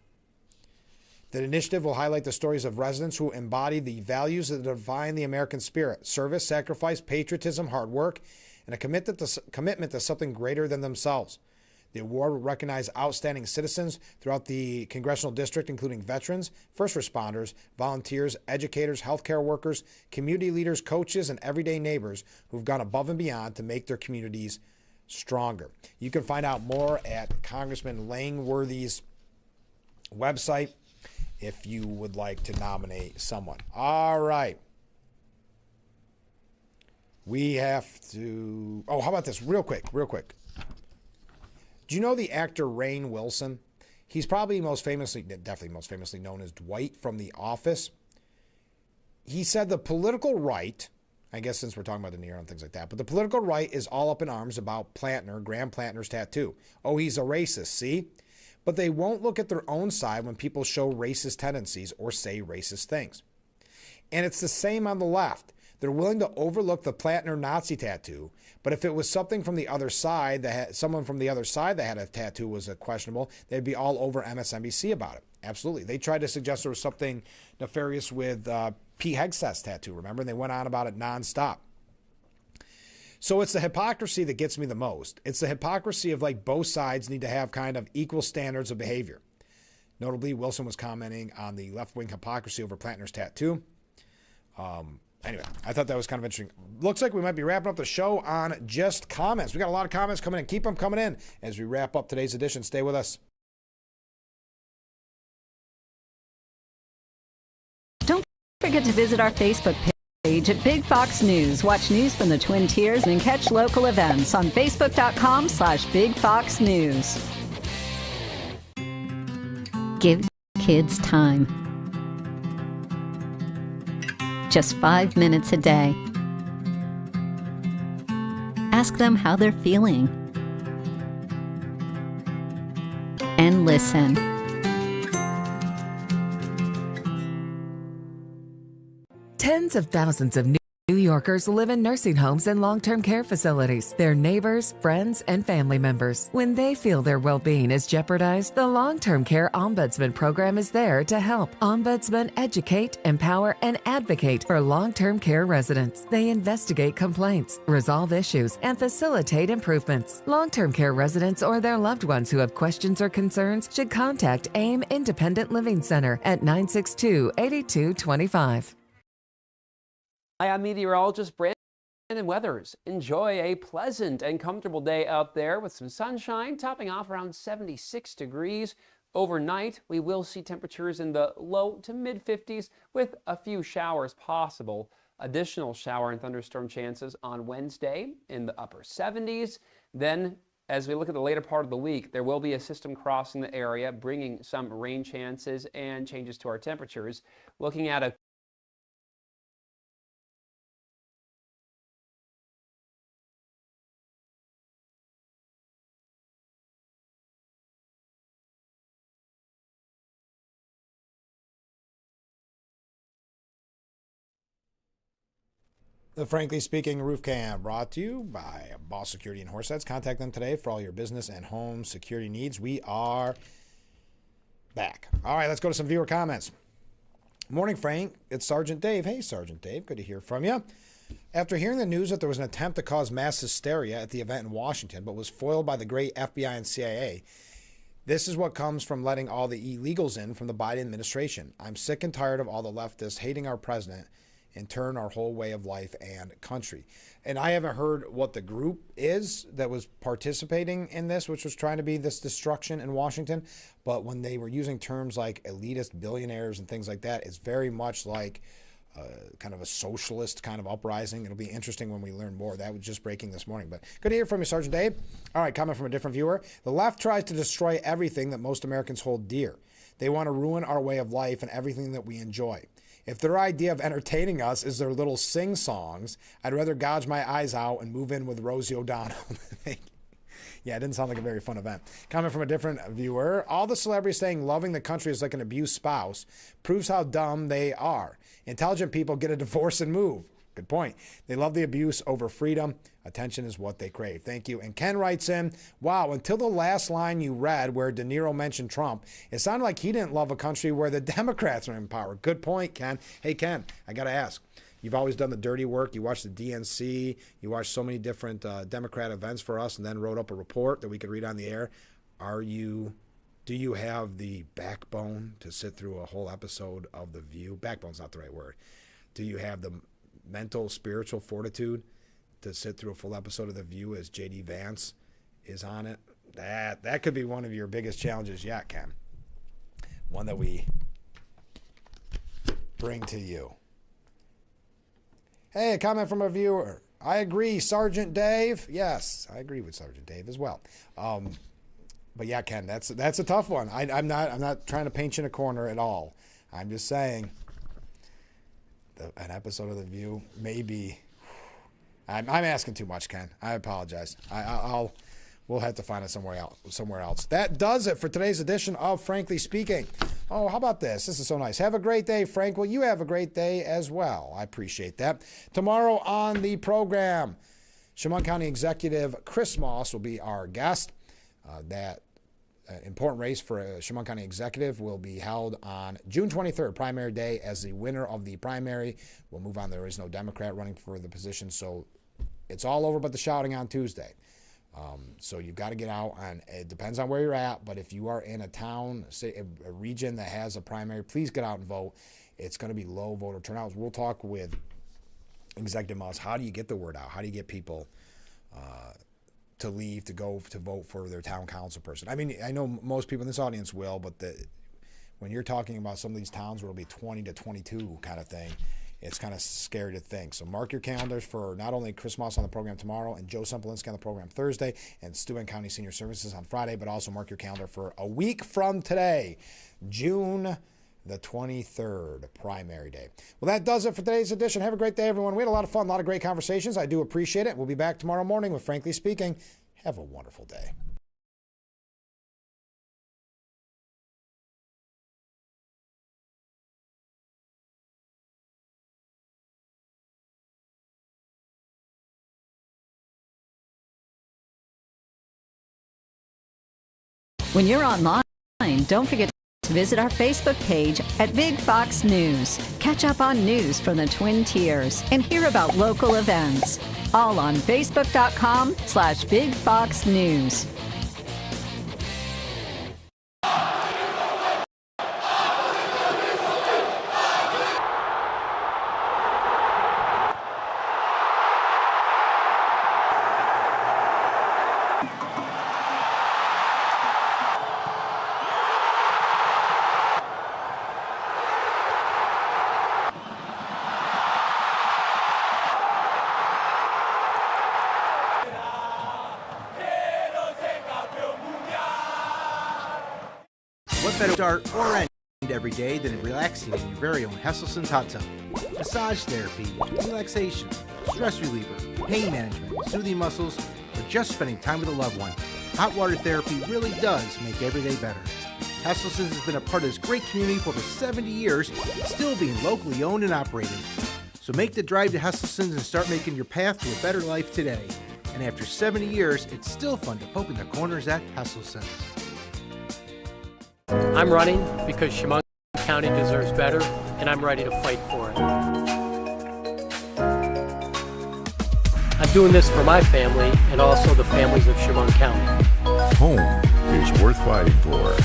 The initiative will highlight the stories of residents who embody the values that define the American spirit: service, sacrifice, patriotism, hard work, and a commitment to something greater than themselves. The award will recognize outstanding citizens throughout the congressional district, including veterans, first responders, volunteers, educators, healthcare workers, community leaders, coaches, and everyday neighbors who've gone above and beyond to make their communities stronger. You can find out more at Congressman Langworthy's website if you would like to nominate someone. All right. We have to... Oh, how about this? Real quick. Do you know the actor Rainn Wilson? He's probably definitely most famously known as Dwight from The Office. He said the political right, I guess since we're talking about De Niro and things like that, but the political right is all up in arms about Graham Plantner's tattoo. Oh, he's a racist, see? But they won't look at their own side when people show racist tendencies or say racist things. And it's the same on the left. They're willing to overlook the Plantner Nazi tattoo, but if it was something from the other side someone from the other side that had a tattoo was questionable, they'd be all over MSNBC about it. Absolutely. They tried to suggest there was something nefarious with Pete Hegseth's tattoo, remember? And they went on about it nonstop. So it's the hypocrisy that gets me the most. It's the hypocrisy of like both sides need to have kind of equal standards of behavior. Notably, Wilson was commenting on the left-wing hypocrisy over Plantner's tattoo. Anyway, I thought that was kind of interesting. Looks like we might be wrapping up the show on just comments. We got a lot of comments coming in. Keep them coming in as we wrap up today's edition. Stay with us. Don't forget to visit our Facebook page at Big Fox News. Watch news from the Twin Tiers and catch local events on Facebook.com/Big Fox News. Give kids time. Just 5 minutes a day. Ask them how they're feeling. And listen. Tens of thousands of New Yorkers live in nursing homes and long-term care facilities. They're neighbors, friends, and family members. When they feel their well-being is jeopardized, the Long-Term Care Ombudsman Program is there to help. Ombudsmen educate, empower, and advocate for long-term care residents. They investigate complaints, resolve issues, and facilitate improvements. Long-term care residents or their loved ones who have questions or concerns should contact AIM Independent Living Center at 962-8225. Hi, I'm meteorologist Brandon Weathers. Enjoy a pleasant and comfortable day out there with some sunshine, topping off around 76 degrees. Overnight, we will see temperatures in the low to mid 50s with a few showers possible. Additional shower and thunderstorm chances on Wednesday in the upper 70s. Then, as we look at the later part of the week, there will be a system crossing the area, bringing some rain chances and changes to our temperatures. Looking at a The Frankly Speaking Roof Cam brought to you by Boss Security and Horseheads. Contact them today for all your business and home security needs. We are back. All right, let's go to some viewer comments. Morning, Frank. It's Sergeant Dave. Hey, Sergeant Dave. Good to hear from you. After hearing the news that there was an attempt to cause mass hysteria at the event in Washington, but was foiled by the great FBI and CIA, this is what comes from letting all the illegals in from the Biden administration. I'm sick and tired of all the leftists hating our president in turn our whole way of life and country. And I haven't heard what the group is that was participating in this, which was trying to be this destruction in Washington. But when they were using terms like elitist billionaires and things like that, it's very much like kind of a socialist kind of uprising. It'll be interesting when we learn more. That was just breaking this morning. But good to hear from you, Sergeant Dave. All right, comment from a different viewer. The left tries to destroy everything that most Americans hold dear. They want to ruin our way of life and everything that we enjoy. If their idea of entertaining us is their little sing-songs, I'd rather gouge my eyes out and move in with Rosie O'Donnell. Yeah, it didn't sound like a very fun event. Comment from a different viewer. All the celebrities saying loving the country is like an abused spouse proves how dumb they are. Intelligent people get a divorce and move. Good point. They love the abuse over freedom. Attention is what they crave. Thank you. And Ken writes in, wow, until the last line you read where De Niro mentioned Trump, it sounded like he didn't love a country where the Democrats are in power. Good point, Ken. Hey, Ken, I got to ask. You've always done the dirty work. You watched the DNC. You watched so many different Democrat events for us and then wrote up a report that we could read on the air. Do you have the backbone to sit through a whole episode of The View? Backbone's not the right word. Do you have the mental, spiritual fortitude to sit through a full episode of The View as J.D. Vance is on it? That could be one of your biggest challenges yet, Ken. One that we bring to you. Hey, a comment from a viewer. I agree, Sergeant Dave. Yes, I agree with Sergeant Dave as well. But yeah, Ken, that's a tough one. I'm not trying to paint you in a corner at all. I'm just saying an episode of The View maybe. I'm asking too much, Ken. I apologize. We'll have to find it somewhere else. That does it for today's edition of Frankly Speaking. Oh, how about this? This is so nice. Have a great day, Frank. Well, you have a great day as well. I appreciate that. Tomorrow on the program, Chemung County Executive Chris Moss will be our guest. That important race for Chemung County Executive will be held on June 23rd, primary day. As the winner of the primary will move on. There is no Democrat running for the position, so it's all over but the shouting on Tuesday. So you've got to get out, and it depends on where you're at, but if you are in a town, say a region that has a primary, please get out and vote. It's going to be low voter turnout. We'll talk with Executive Moss. How do you get the word out? How do you get people to leave to go to vote for their town council person? I mean, I know most people in this audience will, but when you're talking about some of these towns where it'll be 20 to 22 kind of thing, it's kind of scary to think. So mark your calendars for not only Chris Moss on the program tomorrow and Joe Sempolinski on the program Thursday and Steuben County Senior Services on Friday, but also mark your calendar for a week from today, June the 23rd, primary day. Well, that does it for today's edition. Have a great day, everyone. We had a lot of fun, a lot of great conversations. I do appreciate it. We'll be back tomorrow morning with Frankly Speaking. Have a wonderful day. When you're online, don't forget to visit our Facebook page at Big Fox News. Catch up on news from the Twin Tiers and hear about local events. All on Facebook.com/Big Fox News. What better start or end every day than relaxing in your very own Hesselson's hot tub? Massage therapy, relaxation, stress reliever, pain management, soothing muscles, or just spending time with a loved one. Hot water therapy really does make every day better. Hesselson's has been a part of this great community for over 70 years, still being locally owned and operated. So make the drive to Hesselson's and start making your path to a better life today. And after 70 years, it's still fun to poke in the corners at Hesselson's. I'm running because Chemung County deserves better, and I'm ready to fight for it. I'm doing this for my family and also the families of Chemung County. Home is worth fighting for.